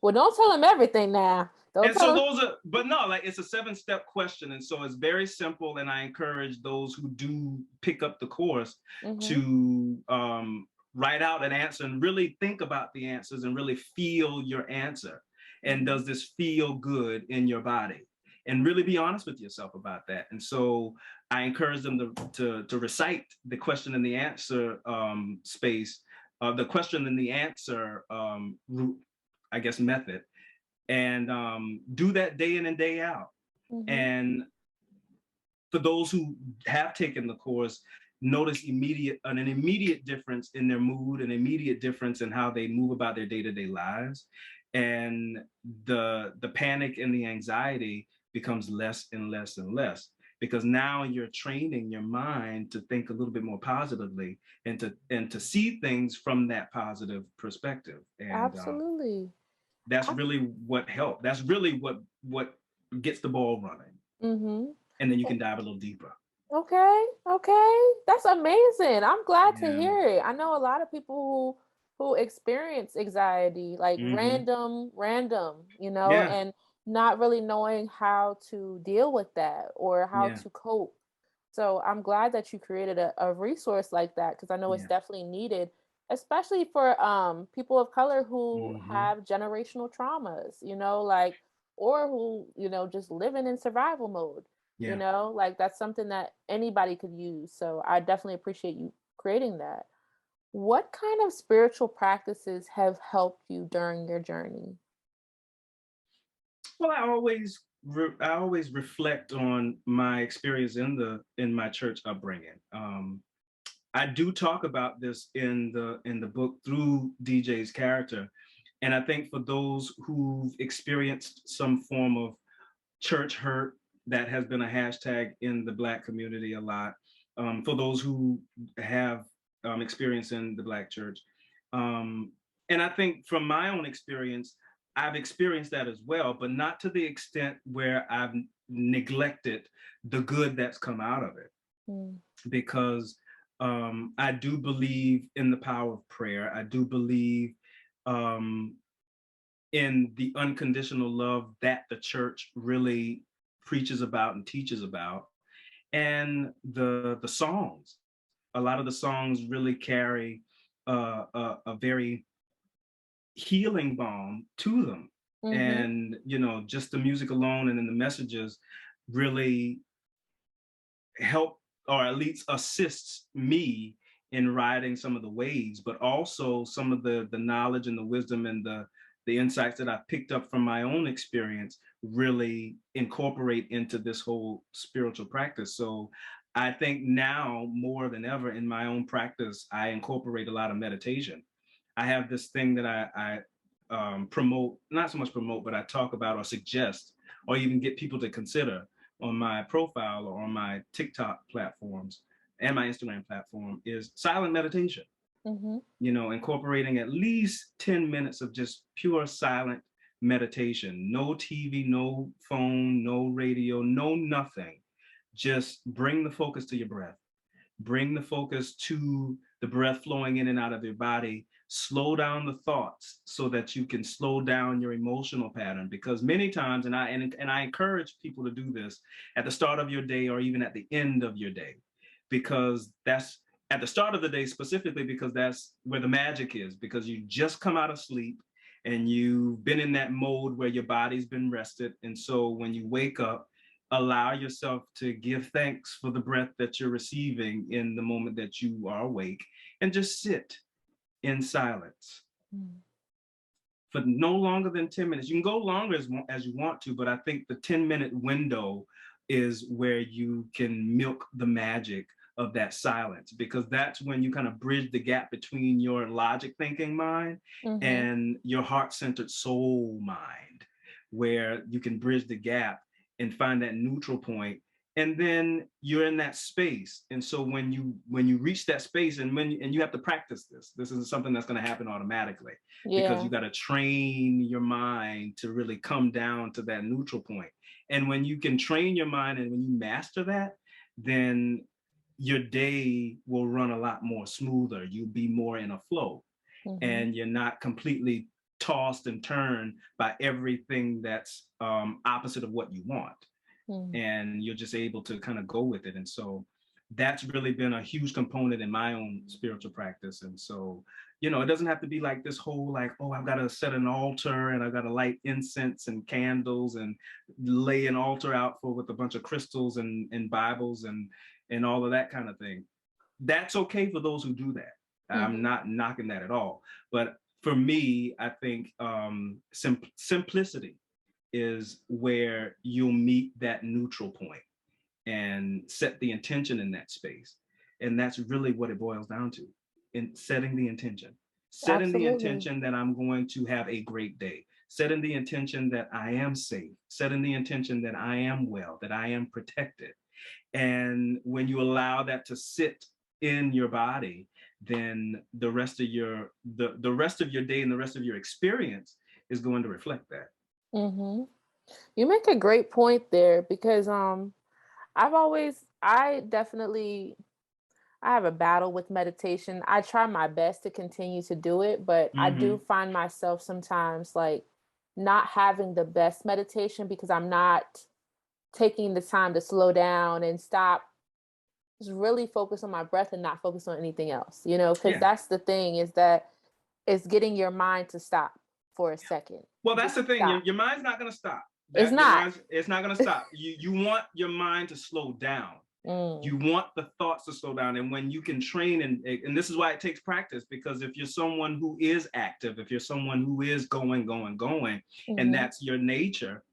Well, don't tell him everything now. Don't And so tell him. those are, but no, like it's a 7-step question. And so it's very simple. And I encourage those who do pick up the course Mm-hmm. to write out an answer and really think about the answers and really feel your answer. And Mm-hmm. does this feel good in your body? And really be honest with yourself about that. And so I encourage them to recite the question and the answer space the question and the answer route, I guess, method, and do that day in and day out. Mm-hmm. And for those who have taken the course, notice an immediate difference in their mood, an immediate difference in how they move about their day-to-day lives. And the panic and the anxiety becomes less and less and less, because now you're training your mind to think a little bit more positively and to see things from that positive perspective. And Absolutely. that's really what helped. That's really what gets the ball running. Mm-hmm. And then you can dive a little deeper. Okay. That's amazing. I'm glad to Yeah. hear it. I know a lot of people who experience anxiety, like random, Yeah. and not really knowing how to deal with that or how Yeah. to cope. So I'm glad that you created a resource like that, because I know it's Yeah. definitely needed, especially for people of color who Mm-hmm. have generational traumas, like, or who, just living in survival mode. Yeah. Like that's something that anybody could use. So I definitely appreciate you creating that. What kind of spiritual practices have helped you during your journey? Well, I always reflect on my experience in my church upbringing. I do talk about this in the book through DJ's character, and I think for those who've experienced some form of church hurt, that has been a hashtag in the Black community a lot. For those who have experience in the Black church, um, and I think from my own experience, I've experienced that as well, but not to the extent where I've neglected the good that's come out of it. Mm. Because I do believe in the power of prayer. I do believe um, in the unconditional love that the church really preaches about and teaches about. And the songs, a lot of the songs really carry a very healing balm to them. Mm-hmm. And just the music alone and then the messages really help, or at least assists me in riding some of the waves, but also some of the knowledge and the wisdom and the insights that I picked up from my own experience really incorporate into this whole spiritual practice. So I think now more than ever in my own practice, I incorporate a lot of meditation. I have this thing that I promote, not so much promote, but I talk about or suggest, or even get people to consider on my profile or on my TikTok platforms and my Instagram platform, is silent meditation. Mm-hmm. Incorporating at least 10 minutes of just pure silent meditation. No TV, no phone, no radio, no nothing. Just bring the focus to your breath. Bring the focus to the breath flowing in and out of your body. Slow down the thoughts so that you can slow down your emotional pattern. Because many times, and I encourage people to do this at the start of your day or even at the end of your day, because that's at the start of the day specifically, because that's where the magic is, because you just come out of sleep and you've been in that mode where your body's been rested. And so when you wake up, allow yourself to give thanks for the breath that you're receiving in the moment that you are awake, and just sit in silence for no longer than 10 minutes. You can go longer as you want to, but I think the 10-minute window is where you can milk the magic of that silence, because that's when you kind of bridge the gap between your logic thinking mind Mm-hmm. and your heart-centered soul mind, where you can bridge the gap and find that neutral point, and then you're in that space. And so when you reach that space, and you have to practice this isn't something that's going to happen automatically, because Yeah. you got to train your mind to really come down to that neutral point. And when you can train your mind and when you master that, then your day will run a lot more smoother. You'll be more in a flow, Mm-hmm. and you're not completely tossed and turned by everything that's opposite of what you want. And you're just able to kind of go with it. And so that's really been a huge component in my own spiritual practice. And so, it doesn't have to be like this whole, like, oh, I've got to set an altar and I've got to light incense and candles and lay an altar out with a bunch of crystals and Bibles and all of that kind of thing. That's okay for those who do that. I'm not knocking that at all. But for me, I think simplicity is where you'll meet that neutral point and set the intention in that space. And that's really what it boils down to, in setting the intention. Setting the intention that I'm going to have a great day. Setting the intention that I am safe. Setting the intention that I am well, that I am protected. And when you allow that to sit in your body, then the rest of your the rest of your day and the rest of your experience is going to reflect that. Mm-hmm. You make a great point there because I have a battle with meditation. I try my best to continue to do it, but I do find myself sometimes like not having the best meditation because I'm not taking the time to slow down and stop, just really focus on my breath and not focus on anything else, because that's the thing, is that it's getting your mind to stop for a second. Well, that's the thing. Your mind's not going to stop. It's not. It's not going to stop. You want your mind to slow down. You want the thoughts to slow down. And when you can train, and this is why it takes practice, because if you're someone who is active, if you're someone who is going, and that's your nature,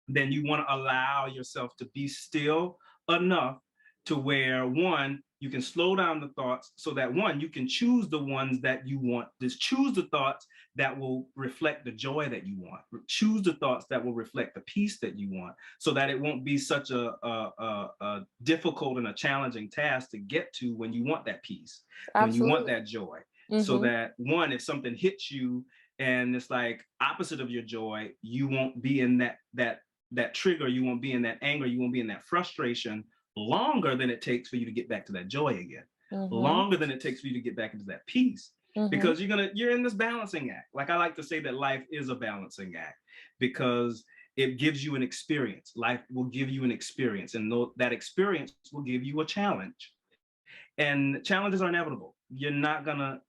then you want to allow yourself to be still enough to where, one, you can slow down the thoughts so that, one, you can choose the ones that you want. Just choose the thoughts that will reflect the joy that you want. Choose the thoughts that will reflect the peace that you want, so that it won't be such a difficult and a challenging task to get to when you want that peace, when you want that joy. So that, one, if something hits you and it's like opposite of your joy, you won't be in that trigger, you won't be in that anger, you won't be in that frustration longer than it takes for you to get back to that joy again, longer than it takes for you to get back into that peace, because you're in this balancing act. Like I like to say that life is a balancing act because it gives you an experience. Life will give you an experience, and that experience will give you a challenge. And challenges are inevitable. We're not gonna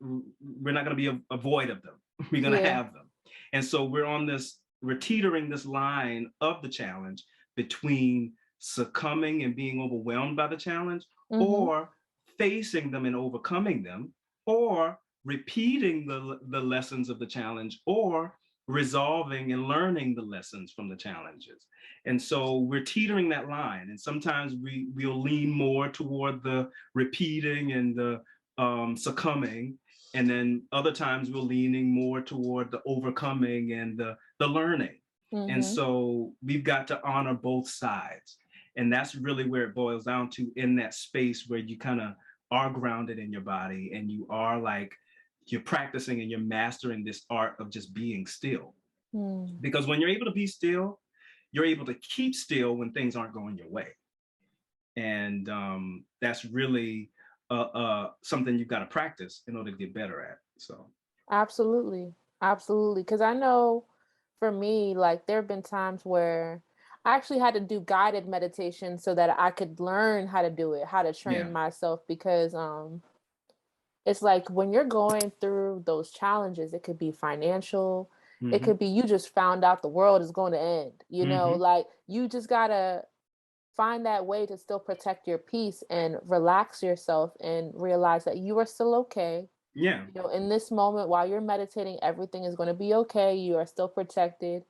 be avoid of them. We're gonna have them. And so we're teetering this line of the challenge between succumbing and being overwhelmed by the challenge, or facing them and overcoming them, or repeating the lessons of the challenge, or resolving and learning the lessons from the challenges. And so we're teetering that line. And sometimes we'll lean more toward the repeating and the succumbing. And then other times we're leaning more toward the overcoming and the learning. And so we've got to honor both sides. And that's really where it boils down to, in that space where you kind of are grounded in your body, and you are like, you're practicing and you're mastering this art of just being still. Because when you're able to be still, you're able to keep still when things aren't going your way. And that's really something you've got to practice in order to get better at. So absolutely. Because I know for me, like, there have been times where I actually had to do guided meditation so that I could learn how to do it, how to train myself, because it's like when you're going through those challenges, it could be financial, it could be you just found out the world is going to end, like you just gotta find that way to still protect your peace and relax yourself and realize that you are still okay. In this moment while you're meditating, everything is going to be okay. You are still protected.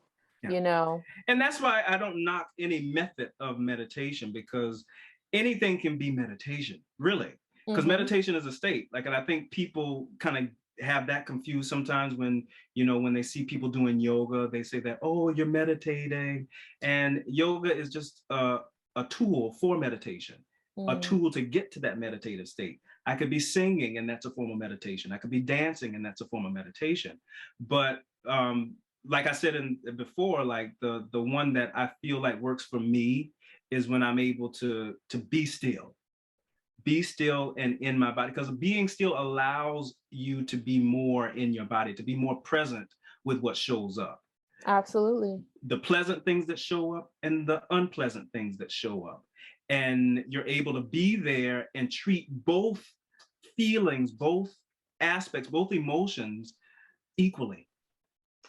And that's why I don't knock any method of meditation, because anything can be meditation, really, because meditation is a state. Like, and I think people kind of have that confused sometimes when they see people doing yoga, they say that, oh, you're meditating. And yoga is just a tool for meditation, a tool to get to that meditative state. I could be singing, and that's a form of meditation. I could be dancing, and that's a form of meditation. But like I said before, like the one that I feel like works for me is when I'm able to be still and in my body, because being still allows you to be more in your body, to be more present with what shows up. Absolutely. The pleasant things that show up and the unpleasant things that show up. And you're able to be there and treat both feelings, both aspects, both emotions equally.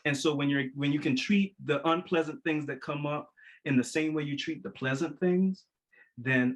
And so when you can treat the unpleasant things that come up in the same way you treat the pleasant things, then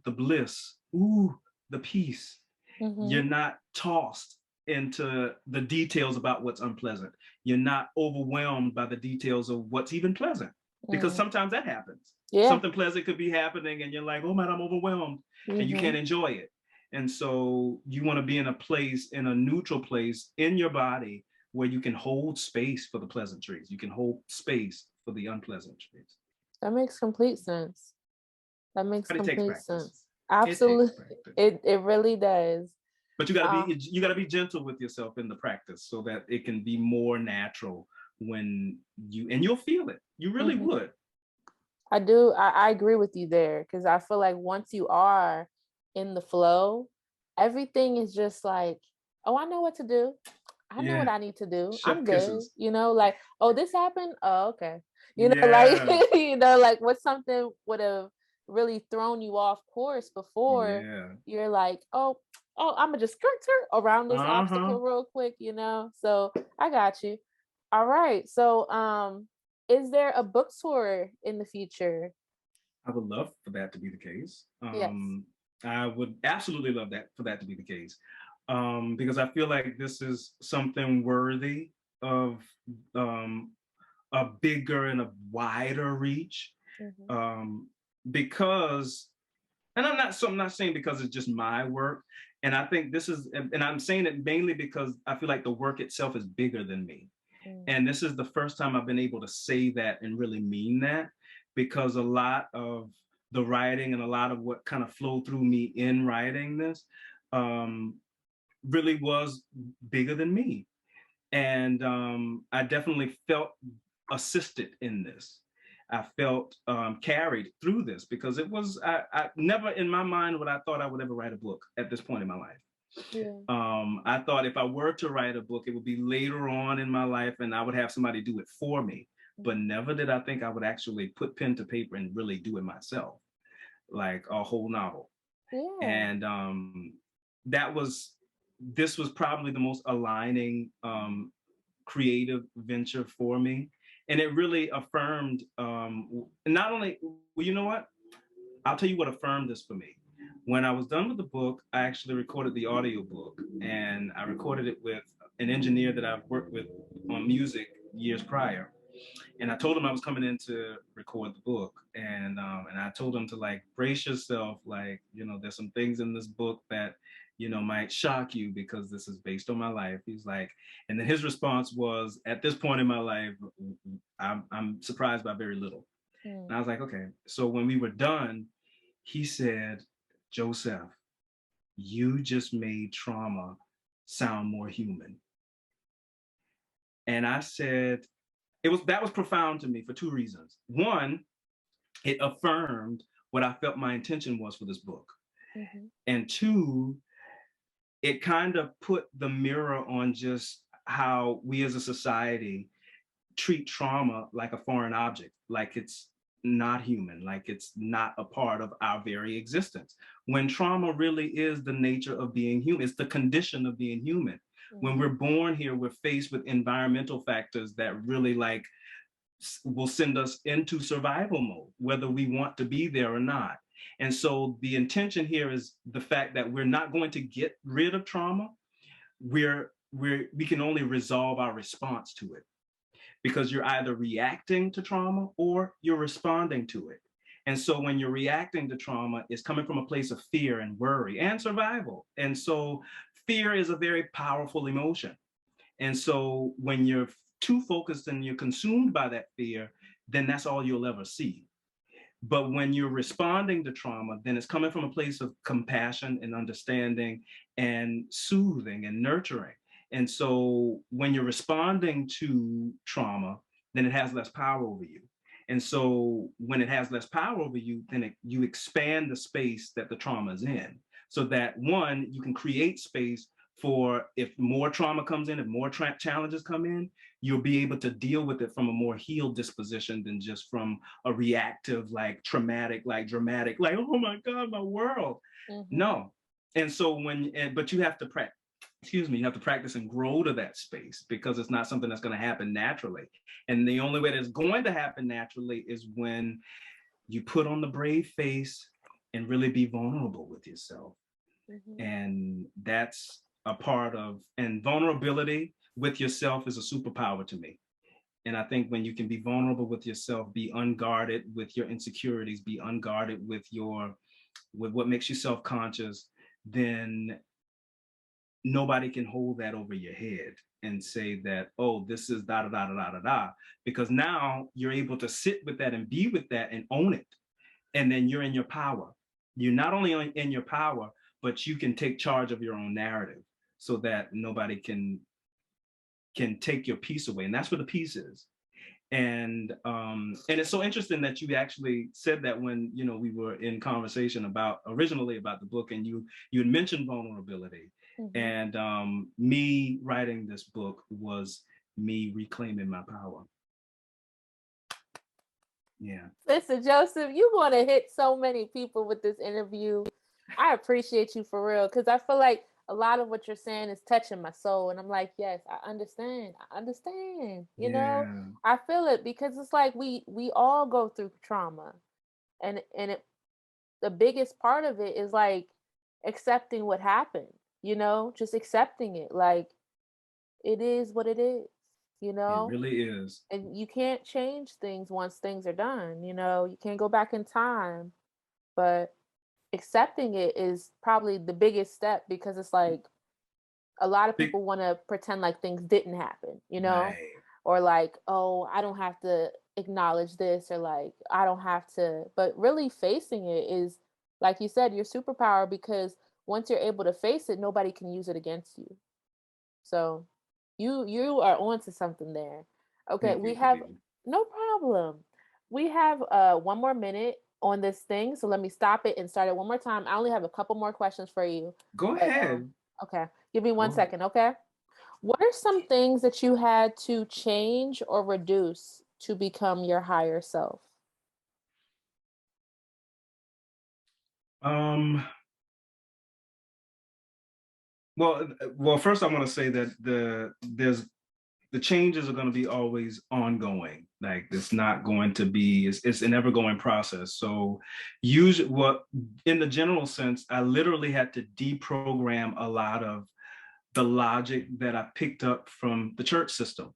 the bliss, the peace. Mm-hmm. You're not tossed into the details about what's unpleasant. You're not overwhelmed by the details of what's even pleasant, because sometimes that happens. Yeah. Something pleasant could be happening and you're like, oh man, I'm overwhelmed, and you can't enjoy it. And so you want to be in a place, in a neutral place in your body, where you can hold space for the pleasantries. You can hold space for the unpleasantries. That makes complete sense. That makes But it takes complete practice. sense. It takes Absolutely. practice. It really does. But you gotta be gentle with yourself in the practice, so that it can be more natural when you'll feel it. You really would. I do. I agree with you there, because I feel like once you are in the flow, everything is just like, oh, I know what to do. I know what I need to do. Chef I'm good. kisses. You know, like, oh, this happened. Oh, okay. You know, Yeah. like, you know, like what something would have really thrown you off course before, you're like, oh, I'm gonna just skirt around this obstacle real quick, you know? So I got you. All right. So, is there a book tour in the future? I would love for that to be the case. Yes. I would absolutely love that for that to be the case, because I feel like this is something worthy of a bigger and a wider reach. Because, and I'm not saying because it's just my work, and I think this is, and I'm saying it mainly because I feel like the work itself is bigger than me. And this is the first time I've been able to say that and really mean that, because a lot of the writing and a lot of what kind of flowed through me in writing this really was bigger than me. And I definitely felt assisted in this. I felt carried through this, because it was, I never in my mind would I thought I would ever write a book at this point in my life. I thought if I were to write a book, it would be later on in my life and I would have somebody do it for me. But never did I think I would actually put pen to paper and really do it myself, like a whole novel. And this was probably the most aligning creative venture for me. And it really affirmed, not only, well, you know what? I'll tell you what affirmed this for me. When I was done with the book, I actually recorded the audio book, and I recorded it with an engineer that I've worked with on music years prior. And I told him I was coming in to record the book, and I told him to, like, brace yourself, like, you know, there's some things in this book that, you know, might shock you because this is based on my life. He's like, and then his response was, at this point in my life, I'm surprised by very little. And I was like, okay. So when we were done, he said, Joseff, you just made trauma sound more human. And I said, that was profound to me for two reasons. One, it affirmed what I felt my intention was for this book. And two, it kind of put the mirror on just how we as a society treat trauma like a foreign object, like it's not human, like it's not a part of our very existence. When trauma really is the nature of being human, it's the condition of being human. When we're born here, we're faced with environmental factors that really, like, will send us into survival mode, whether we want to be there or not. And so the intention here is the fact that we're not going to get rid of trauma. We can only resolve our response to it, because you're either reacting to trauma or you're responding to it. And so when you're reacting to trauma, it's coming from a place of fear and worry and survival. And so fear is a very powerful emotion. And so when you're too focused and you're consumed by that fear, then that's all you'll ever see. But when you're responding to trauma, then it's coming from a place of compassion and understanding and soothing and nurturing. And so when you're responding to trauma, then it has less power over you. And so when it has less power over you, then you expand the space that the trauma is in, so that, one, you can create space for, if more trauma comes in, if more challenges come in, you'll be able to deal with it from a more healed disposition than just from a reactive, like traumatic, like dramatic, like, oh my God, my world. No. And so but you have to practice. You have to practice and grow to that space, because it's not something that's going to happen naturally. And the only way that it's going to happen naturally is when you put on the brave face and really be vulnerable with yourself. And that's a part of, and vulnerability with yourself is a superpower to me. And I think when you can be vulnerable with yourself, be unguarded with your insecurities, be unguarded with what makes you self-conscious, then nobody can hold that over your head and say that, oh, this is da da da da da da, because now you're able to sit with that and be with that and own it. And then you're in your power. You're not only in your power, but you can take charge of your own narrative so that nobody can take your peace away. And that's where the peace is. And it's so interesting that you actually said that when, you know, we were in conversation originally about the book, and you had mentioned vulnerability. And me writing this book was me reclaiming my power. Yeah. Listen, Joseph, you're going to hit so many people with this interview. I appreciate you for real, because I feel like a lot of what you're saying is touching my soul. And I'm like, yes, I understand. You know, I feel it, because it's like we all go through trauma. And the biggest part of it is like accepting what happened, you know, just accepting it. Like, it is what it is, you know? It really is. And you can't change things once things are done, you know? You can't go back in time. But accepting it is probably the biggest step, because it's like a lot of people want to pretend like things didn't happen, you know? Right. Or like, oh, I don't have to acknowledge this, or like, I don't have to. But really facing it is, like you said, your superpower, because once you're able to face it, nobody can use it against you. So you are onto something there. Okay, we have no problem. We have 1 more minute on this thing, so let me stop it and start it one more time. I only have a couple more questions for you. Go ahead. Okay, give me 1 second. Okay, what are some things that you had to change or reduce to become your higher self? Well, first I want to say that the changes are going to be always ongoing. Like, it's not going to be, it's an ever going process. So usually, in the general sense, I literally had to deprogram a lot of the logic that I picked up from the church system.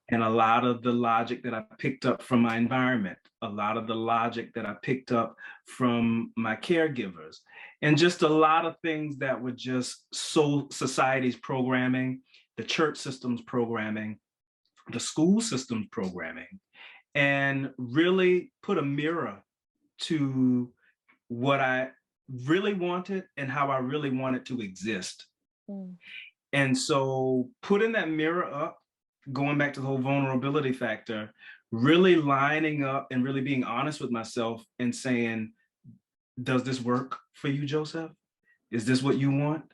And a lot of the logic that I picked up from my environment, a lot of the logic that I picked up from my caregivers, and just a lot of things that were just society's programming, the church system's programming, the school system's programming, and really put a mirror to what I really wanted and how I really wanted to exist. And so putting that mirror up, going back to the whole vulnerability factor, really lining up and really being honest with myself and saying, does this work for you, Joseff? Is this what you want?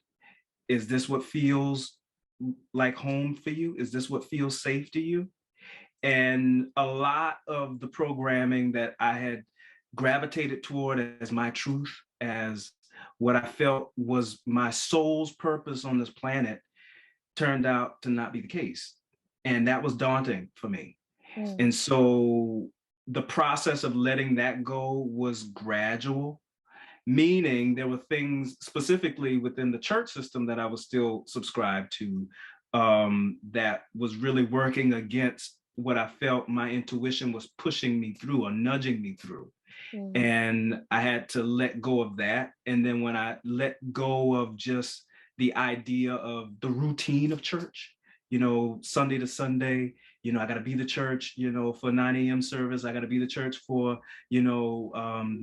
Is this what feels like home for you? Is this what feels safe to you? And a lot of the programming that I had gravitated toward as my truth, as what I felt was my soul's purpose on this planet, turned out to not be the case. And that was daunting for me. And so the process of letting that go was gradual, meaning there were things specifically within the church system that I was still subscribed to, that was really working against what I felt my intuition was pushing me through or nudging me through. And I had to let go of that. And then when I let go of just the idea of the routine of church, you know, Sunday to Sunday, you know, I got to be the church, you know, for 9 a.m. service. I got to be the church for, you know,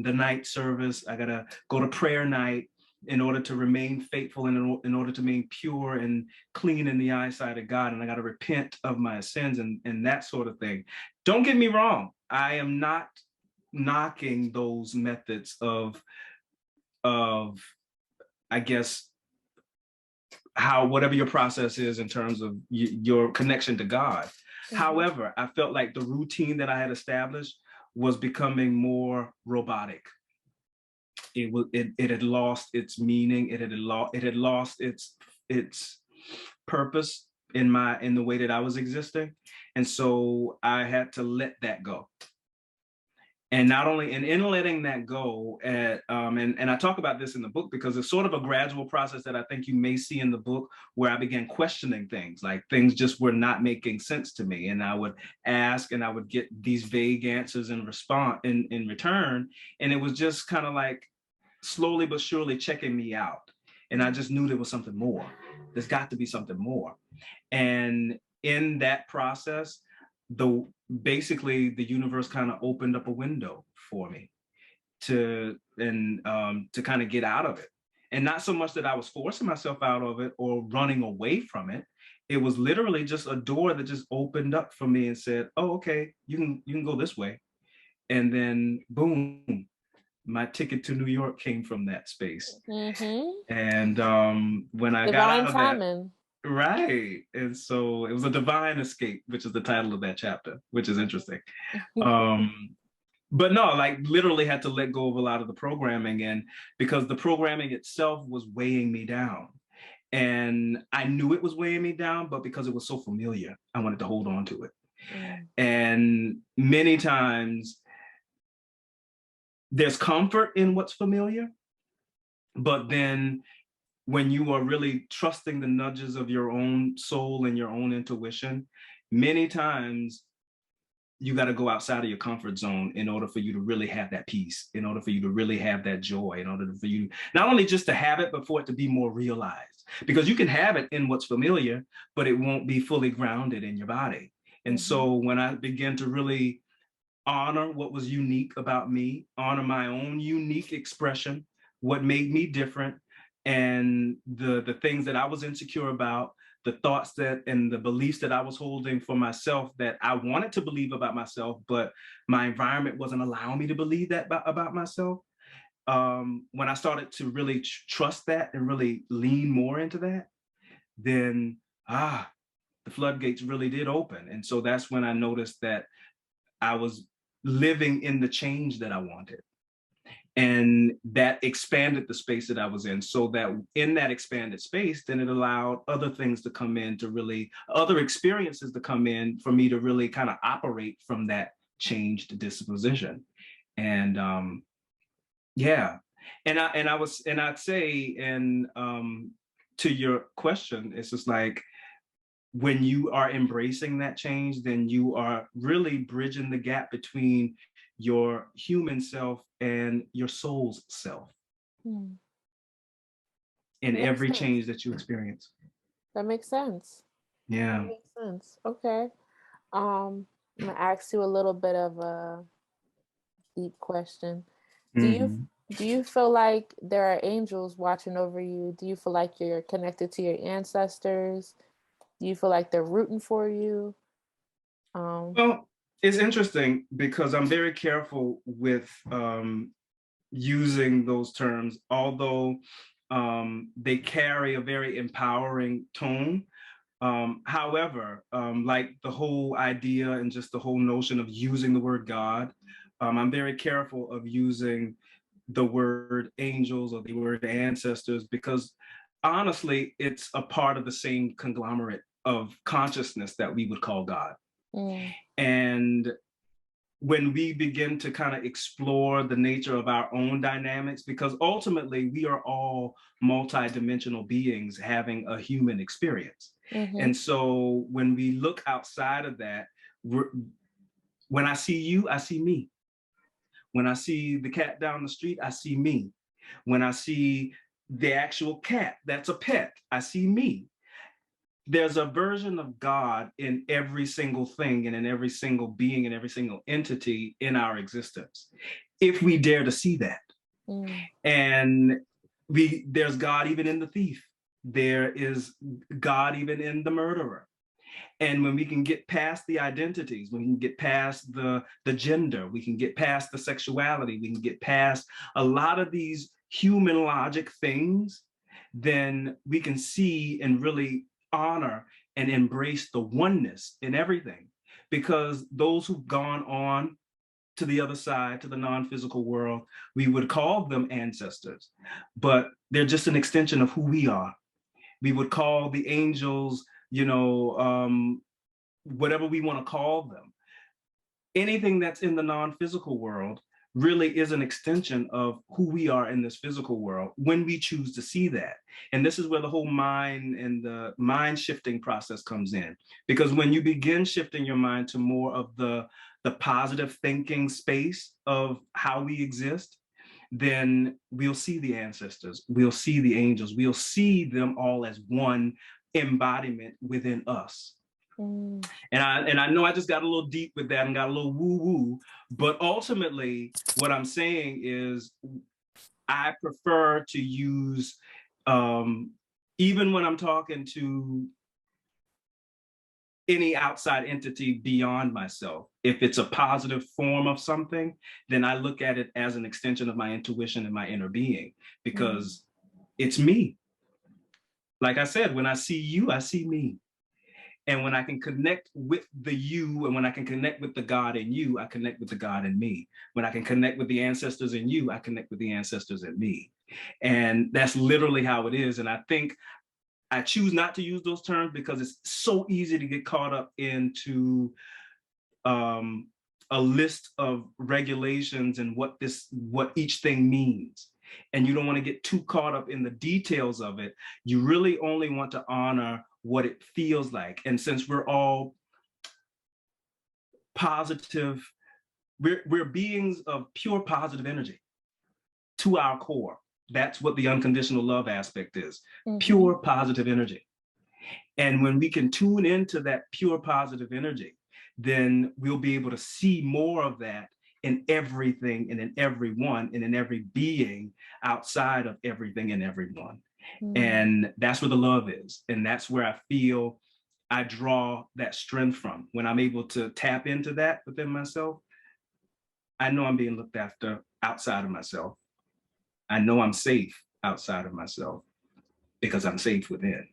the night service. I got to go to prayer night in order to remain faithful and in order to remain pure and clean in the eyesight of God. And I got to repent of my sins and that sort of thing. Don't get me wrong. I am not knocking those methods of I guess how whatever your process is in terms of your connection to God. However, I felt like the routine that I had established was becoming more robotic. It had lost its meaning. It had lost its purpose in the way that I was existing. And so I had to let that go. And not only, and in letting that go, and I talk about this in the book because it's sort of a gradual process that I think you may see in the book, where I began questioning things, like things just were not making sense to me. And I would ask and I would get these vague answers in response in return. And it was just kind of like slowly but surely checking me out. And I just knew there was something more. There's got to be something more. And in that process, basically the universe kind of opened up a window for me to kind of get out of it. And not so much that I was forcing myself out of it or running away from it. It was literally just a door that just opened up for me and said, oh, okay, you can go this way. And then boom, my ticket to New York came from that space. And when I got out of that, right. And so it was a divine escape, which is the title of that chapter, which is interesting. But no, like literally had to let go of a lot of the programming, and because the programming itself was weighing me down. And I knew it was weighing me down, but because it was so familiar, I wanted to hold on to it. And many times there's comfort in what's familiar, but then when you are really trusting the nudges of your own soul and your own intuition, many times you got to go outside of your comfort zone in order for you to really have that peace, in order for you to really have that joy, in order for you not only just to have it, but for it to be more realized. Because you can have it in what's familiar, but it won't be fully grounded in your body. And so when I began to really honor what was unique about me, honor my own unique expression, what made me different, and the things that I was insecure about, the thoughts that and the beliefs that I was holding for myself that I wanted to believe about myself, but my environment wasn't allowing me to believe that about myself. When I started to really trust that and really lean more into that, then the floodgates really did open. And so that's when I noticed that I was living in the change that I wanted. And that expanded the space that I was in, so that in that expanded space, then it allowed other things to come in, to really, other experiences to come in for me to really kind of operate from that changed disposition. And yeah, and I'd say, and to your question, it's just like, when you are embracing that change, then you are really bridging the gap between your human self and your soul's self in every change that you experience. That makes sense. Yeah. That makes sense. Okay. I'm gonna ask you a little bit of a deep question. Do you feel like there are angels watching over you? Do you feel like you're connected to your ancestors? Do you feel like they're rooting for you? Well, it's interesting because I'm very careful with using those terms, although they carry a very empowering tone. However, like the whole idea and just the whole notion of using the word God, I'm very careful of using the word angels or the word ancestors, because honestly, it's a part of the same conglomerate of consciousness that we would call God. And when we begin to kind of explore the nature of our own dynamics, because ultimately we are all multidimensional beings having a human experience. And so when we look outside of that, when I see you, I see me. When I see the cat down the street, I see me. When I see the actual cat that's a pet, I see me. There's a version of God in every single thing and in every single being and every single entity in our existence, if we dare to see that. And there's God even in the thief. There is God even in the murderer. And when we can get past the identities, when we can get past the gender, we can get past the sexuality, we can get past a lot of these human logic things, then we can see and really honor and embrace the oneness in everything. Because those who've gone on to the other side, to the non-physical world, we would call them ancestors, but they're just an extension of who we are. We would call the angels, whatever we want to call them. anything that's in the non-physical world really is an extension of who we are in this physical world when we choose to see that. And this is where the whole mind and the mind shifting process comes in. Because when you begin shifting your mind to more of the positive thinking space of how we exist, then we'll see the ancestors, we'll see the angels, we'll see them all as one embodiment within us. Mm. And I know I just got a little deep with that and got a little woo-woo, but ultimately what I'm saying is I prefer to use, even when I'm talking to any outside entity beyond myself, if it's a positive form of something, then I look at it as an extension of my intuition and my inner being, because it's me. Like I said, when I see you, I see me. And when I can connect with the you, and when I can connect with the God in you, I connect with the God in me. When I can connect with the ancestors in you, I connect with the ancestors in me. And that's literally how it is. And I think I choose not to use those terms because it's so easy to get caught up into a list of regulations and what each thing means. And you don't want to get too caught up in the details of it. You really only want to honor what it feels like. And since we're all positive, we're beings of pure positive energy to our core. That's what the unconditional love aspect is, pure positive energy. And when we can tune into that pure positive energy, then we'll be able to see more of that in everything and in everyone and in every being outside of everything and everyone. And that's where the love is. And that's where I feel I draw that strength from. When I'm able to tap into that within myself, I know I'm being looked after outside of myself. I know I'm safe outside of myself because I'm safe within.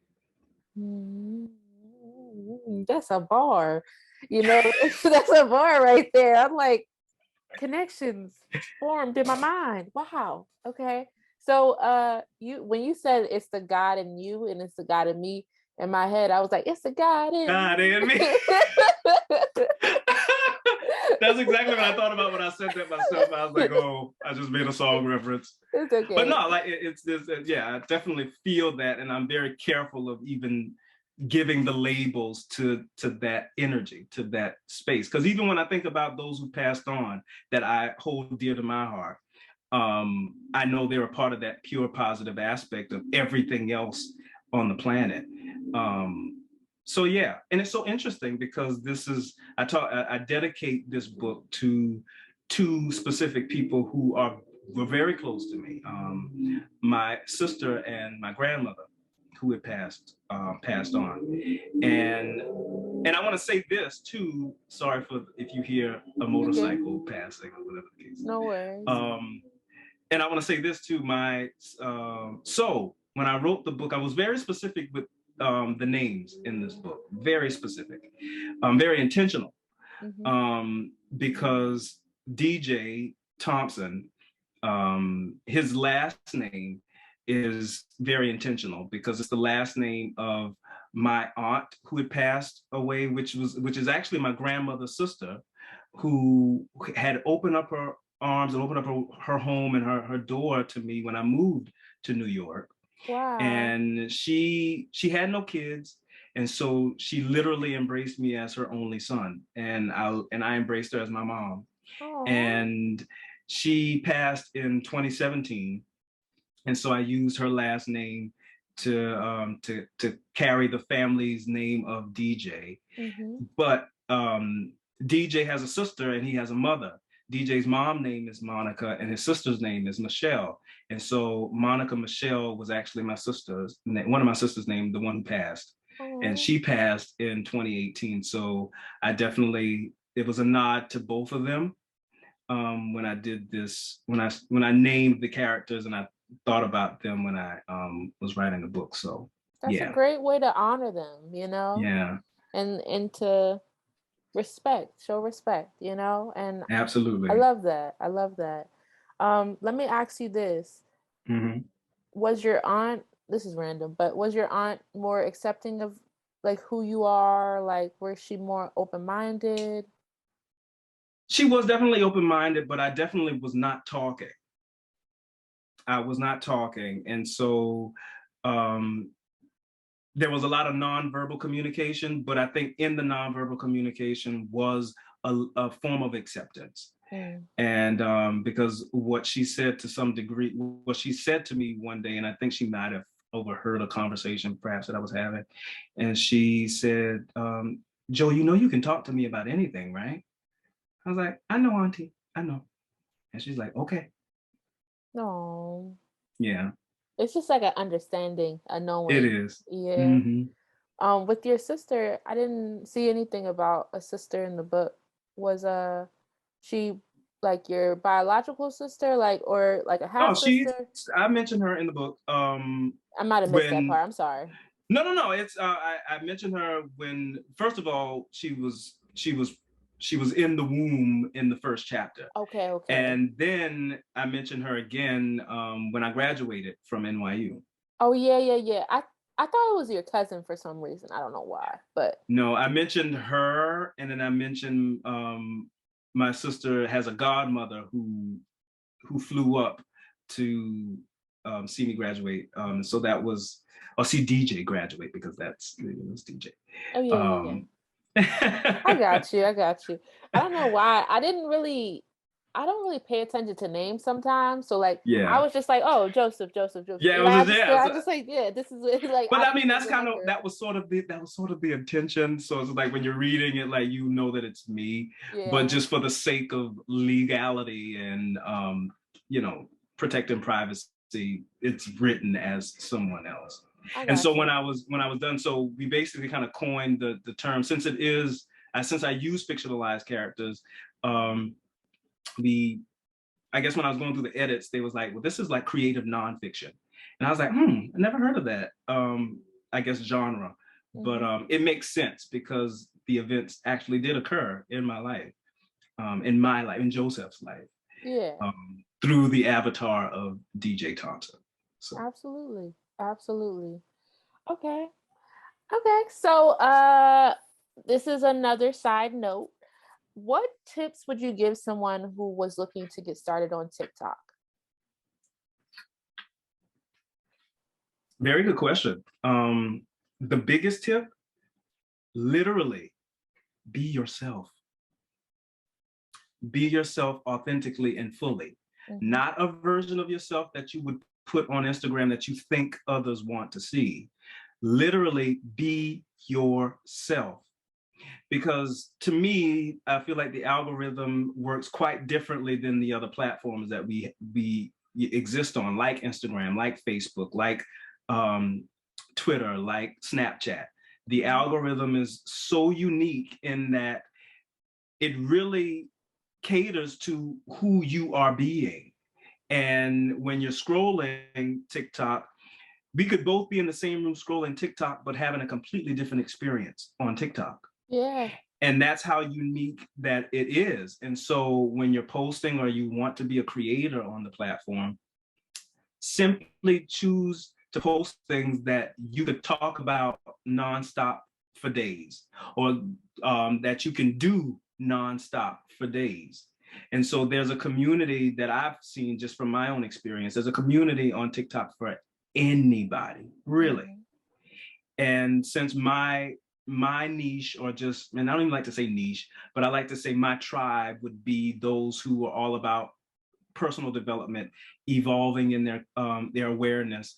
That's a bar, you know, that's a bar right there. I'm like, connections formed in my mind. Wow. Okay. So you when you said it's the God in you and it's the God in me, in my head, I was like, it's the God in God in me. me. That's exactly what I thought about when I said that myself. I was like, oh, I just made a song reference. It's okay. But no, like it's this, yeah, I definitely feel that. And I'm very careful of even giving the labels to that energy, to that space. Because even when I think about those who passed on that I hold dear to my heart, I know they're a part of that pure positive aspect of everything else on the planet. So yeah, and it's so interesting because this is, I dedicate this book to two specific people who were very close to me. My sister and my grandmother, who had passed on. And I want to say this too. Sorry for if you hear a motorcycle passing or whatever the case. No worries. And I want to say this too. So when I wrote the book, I was very specific with the names in this book. Very specific, very intentional, because DJ Thompson, his last name is very intentional because it's the last name of my aunt who had passed away, which is actually my grandmother's sister, who had opened up her arms and opened up her home and her door to me when I moved to New York. Wow. And she had no kids. And so she literally embraced me as her only son. And I embraced her as my mom. Aww. And she passed in 2017. And so I used her last name to carry the family's name of DJ. But DJ has a sister and he has a mother. DJ's mom's name is Monica and his sister's name is Michelle. And so Monica Michelle was actually one of my sister's name, the one who passed. Aww. And she passed in 2018. So it was a nod to both of them when I did this, when I named the characters and I thought about them when I was writing the book. So that's a great way to honor them, you know? Yeah. And to show respect, you know? And absolutely. I love that. Let me ask you this. Was your aunt, this is random, but was your aunt more accepting of like who you are? Like, was she more open-minded? She was definitely open-minded, but I definitely was not talking. I was not talking. And so there was a lot of nonverbal communication, but I think in the nonverbal communication was a form of acceptance. And because what she said to some degree, what she said to me one day, and I think she might have overheard a conversation perhaps that I was having, and she said, Joe, you know you can talk to me about anything, right? I was like, I know, Auntie, I know. And she's like, okay. No. Yeah. It's just like an understanding, a It knowing. is. Yeah. Mm-hmm. With your sister, I didn't see anything about a sister in the book. Was she like your biological sister, like, or like a half Oh, sister? I mentioned her in the book. I might have missed that When part. I'm sorry. no, it's I mentioned her when, first of all, she was in the womb in the first chapter. Okay, okay. And then I mentioned her again when I graduated from NYU. Oh yeah. I thought it was your cousin for some reason. I don't know why, but No, I mentioned her, and then I mentioned my sister has a godmother who flew up to see me graduate. So that was, or see DJ graduate, because it was DJ. oh yeah. I Um, got you. I got you. I don't know why. I don't really pay attention to names sometimes. So like I yeah, was just like, oh, Joseph. yeah, it Like was a yeah. I just like, yeah, this is it. Like But I I don't mean, even that's kind of remember. that was sort of the intention. So it's like when you're reading it, like you know that it's me, but Yeah. just for the sake of legality and you know, protecting privacy, it's written as someone else. I And so got you. when I was done, so we basically kind of coined the term, since it is since I use fictionalized characters, the I guess when I was going through the edits, they was like, well, this is like creative nonfiction. And I was like, I never heard of that, I guess, genre. But Mm-hmm. it makes sense because the events actually did occur in my life, in Joseph's life, Yeah. through the avatar of DJ Thompson. So Absolutely. Absolutely. Okay. Okay. So this is another side note. What tips would you give someone who was looking to get started on TikTok? very good question. The biggest tip, literally, be yourself. Be yourself authentically and fully, Mm-hmm. not a version of yourself that you would put on Instagram that you think others want to see. Literally be yourself. Because to me, I feel like the algorithm works quite differently than the other platforms that we exist on, like Instagram, like Facebook, like Twitter, like Snapchat. The algorithm is so unique in that it really caters to who you are being. And when you're scrolling TikTok, we could both be in the same room scrolling TikTok, but having a completely different experience on TikTok. Yeah. And that's how unique that it is. And so when you're posting or you want to be a creator on the platform, simply choose to post things that you could talk about nonstop for days, or that you can do nonstop for days. And so there's a community that I've seen just from my own experience. There's a community on TikTok for anybody, really. Mm-hmm. And since my niche, or just, and I don't even like to say niche, but I like to say my tribe would be those who are all about personal development, evolving in their awareness,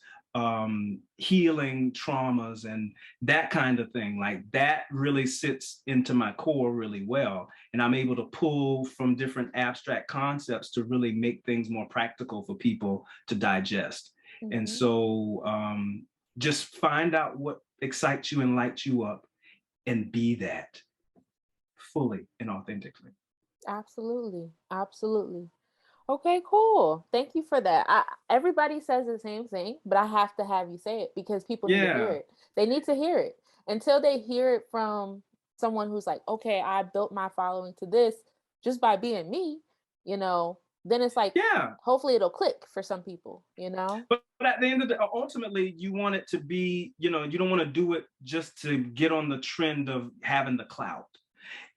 healing traumas, and that kind of thing. Like that really sits into my core really well, and I'm able to pull from different abstract concepts to really make things more practical for people to digest. And Mm-hmm. so just find out what excites you and lights you up, and be that fully and authentically. Absolutely. Absolutely. Okay, cool. Thank you for that. Everybody says the same thing, but I have to have you say it because people need to hear Yeah. it. They need to hear it. Until they hear it from someone who's like, okay, I built my following to this just by being me, then it's like, Yeah. hopefully it'll click for some people, But at the end of the, ultimately, you want it to be, you don't want to do it just to get on the trend of having the clout.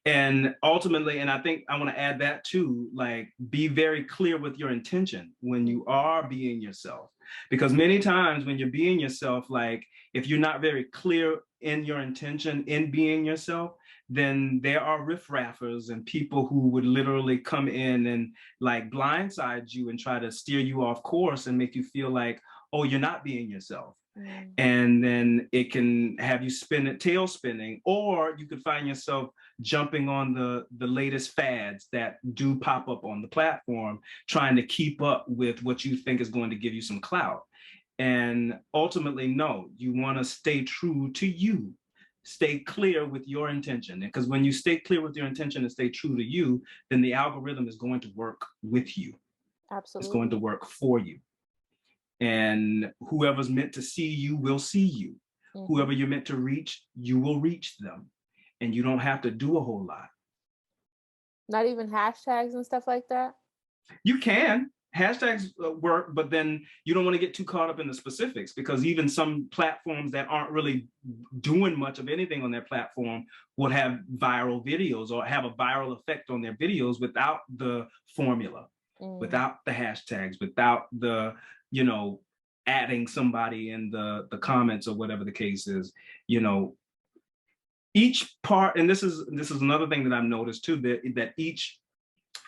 And ultimately, and I think I want to add that too, like be very clear with your intention when you are being yourself. Because many times when you're being yourself, like if you're not very clear in your intention in being yourself, then there are riffraffers and people who would literally come in and like blindside you and try to steer you off course and make you feel like, oh, you're not being yourself. And then it can have you tail spinning, or you could find yourself jumping on the latest fads that do pop up on the platform, trying to keep up with what you think is going to give you some clout. And ultimately, no, you want to stay true to you. Stay clear with your intention. Because when you stay clear with your intention and stay true to you, then the algorithm is going to work with you. Absolutely. It's going to work for you. And whoever's meant to see you will see you. Whoever you're meant to reach, you will reach them. And you don't have to do a whole lot. Not even hashtags and stuff like that? You can. Hashtags work, but then you don't want to get too caught up in the specifics, because even some platforms that aren't really doing much of anything on their platform will have viral videos or have a viral effect on their videos without the formula, without the hashtags, without the, you know, adding somebody in the comments or whatever the case is. You know, each part, and this is another thing that I've noticed too, that each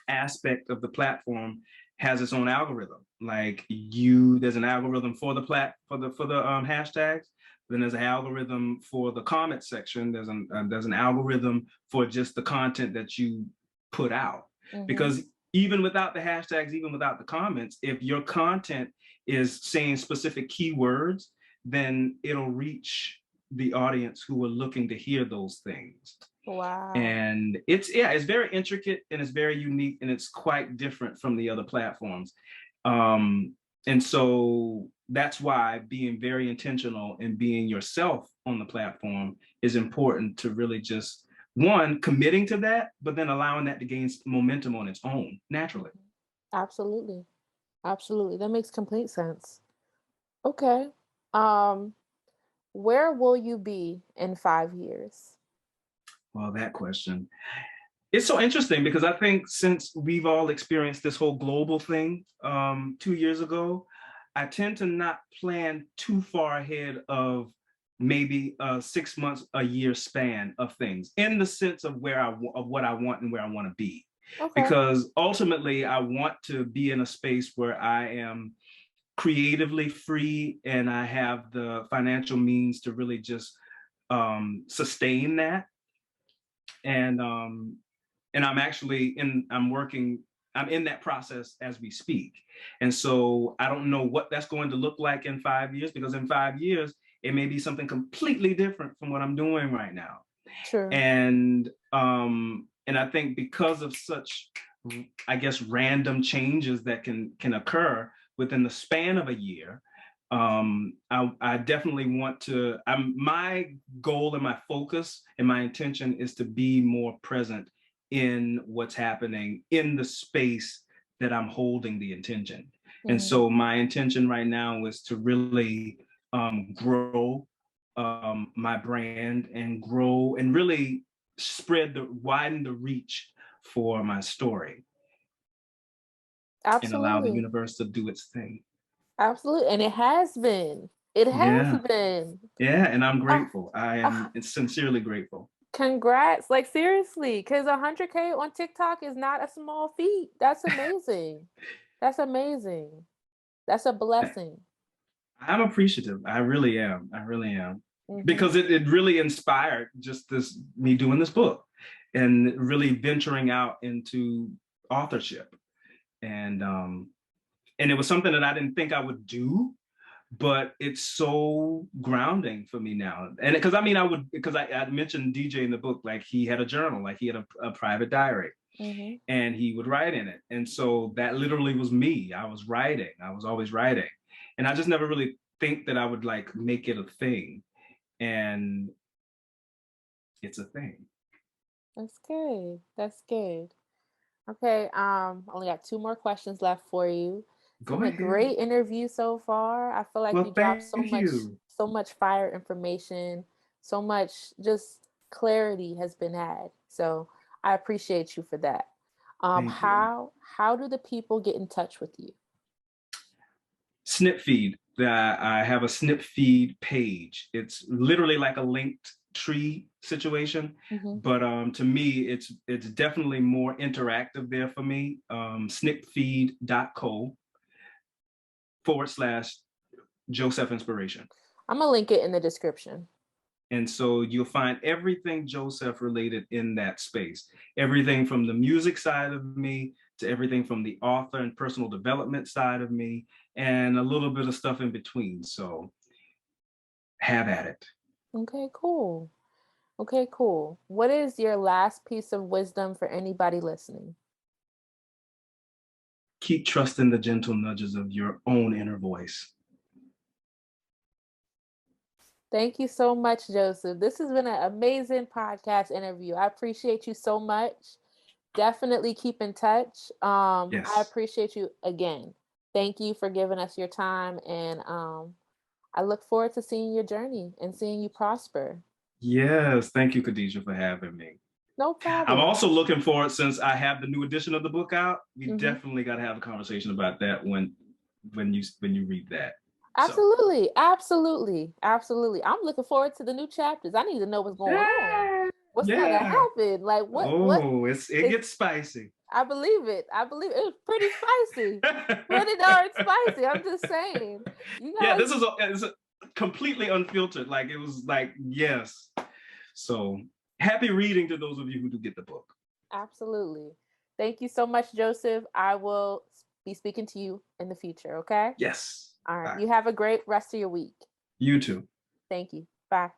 aspect of the platform has its own algorithm. Like there's an algorithm for the hashtags. Then there's an algorithm for the comment section. There's an algorithm for just the content that you put out. Because even without the hashtags, even without the comments, if your content is saying specific keywords, then it'll reach the audience who are looking to hear those things. Wow. And it's very intricate and it's very unique and it's quite different from the other platforms. And so that's why being very intentional and being yourself on the platform is important, to really just, one, committing to that, but then allowing that to gain momentum on its own naturally. Absolutely. Absolutely. That makes complete sense. Okay. Where will you be in 5 years? Well, that question. It's so interesting because I think since we've all experienced this whole global thing 2 years ago, I tend to not plan too far ahead of maybe 6 months, a year span of things, in the sense of what I want and where I want to be. Okay. Because ultimately I want to be in a space where I am creatively free and I have the financial means to really just sustain that. And I'm actually I'm in that process as we speak. And so I don't know what that's going to look like in 5 years, because in 5 years, it may be something completely different from what I'm doing right now. Sure. And I think because of such, I guess, random changes that can occur within the span of a year, I definitely want to, my goal and my focus and my intention is to be more present in what's happening in the space that I'm holding the intention. And so my intention right now is to really grow my brand and grow and really widen the reach for my story. Absolutely. And allow the universe to do its thing. Absolutely. And it has been. It has been. Yeah, and I'm grateful. I am sincerely grateful. Congrats. Like, seriously, because 100K on TikTok is not a small feat. That's amazing. That's amazing. That's a blessing. I'm appreciative. I really am. I really am. Because it really inspired just me doing this book and really venturing out into authorship. And it was something that I didn't think I would do, but it's so grounding for me now. And because I mentioned DJ in the book, like he had a journal, like he had a private diary, and he would write in it. And so that literally was me. I was always writing. And I just never really think that I would like make it a thing. And it's a thing. That's good. That's good. Okay, only got 2 more questions left for you. It's been a great interview so far. I feel like you dropped so much fire information, so much just clarity has been had. So I appreciate you for that. Thank you. How do the people get in touch with you? Snip feed. I have a snip feed page. It's literally like a linked tree situation, Mm-hmm. but to me, it's definitely more interactive there for me. snipfeed.co/Joseff Inspiration. I'm gonna link it in the description. And so you'll find everything Joseff related in that space. Everything from the music side of me to everything from the author and personal development side of me, and a little bit of stuff in between. So have at it. Okay, cool. Okay, cool. What is your last piece of wisdom for anybody listening? Keep trusting the gentle nudges of your own inner voice. Thank you so much, Joseff. This has been an amazing podcast interview. I appreciate you so much. Definitely keep in touch. I Yes. appreciate you again. Thank you for giving us your time. And I look forward to seeing your journey and seeing you prosper. Yes. Thank you, Khadijah, for having me. No I'm problem. also looking forward, since I have the new edition of the book out, we Mm-hmm. definitely got to have a conversation about that when you read that. Absolutely. Absolutely. Absolutely. I'm looking forward to the new chapters. I need to know what's going on. What's going to happen? Like what It gets spicy. I believe it. I believe it was pretty spicy. Pretty darn spicy. I'm just saying. You guys. Yeah, it's completely unfiltered. Like, it was like, yes. So happy reading to those of you who do get the book. Absolutely. Thank you so much, Joseff. I will be speaking to you in the future, okay? Yes. All right. Bye. You have a great rest of your week. You too. Thank you. Bye.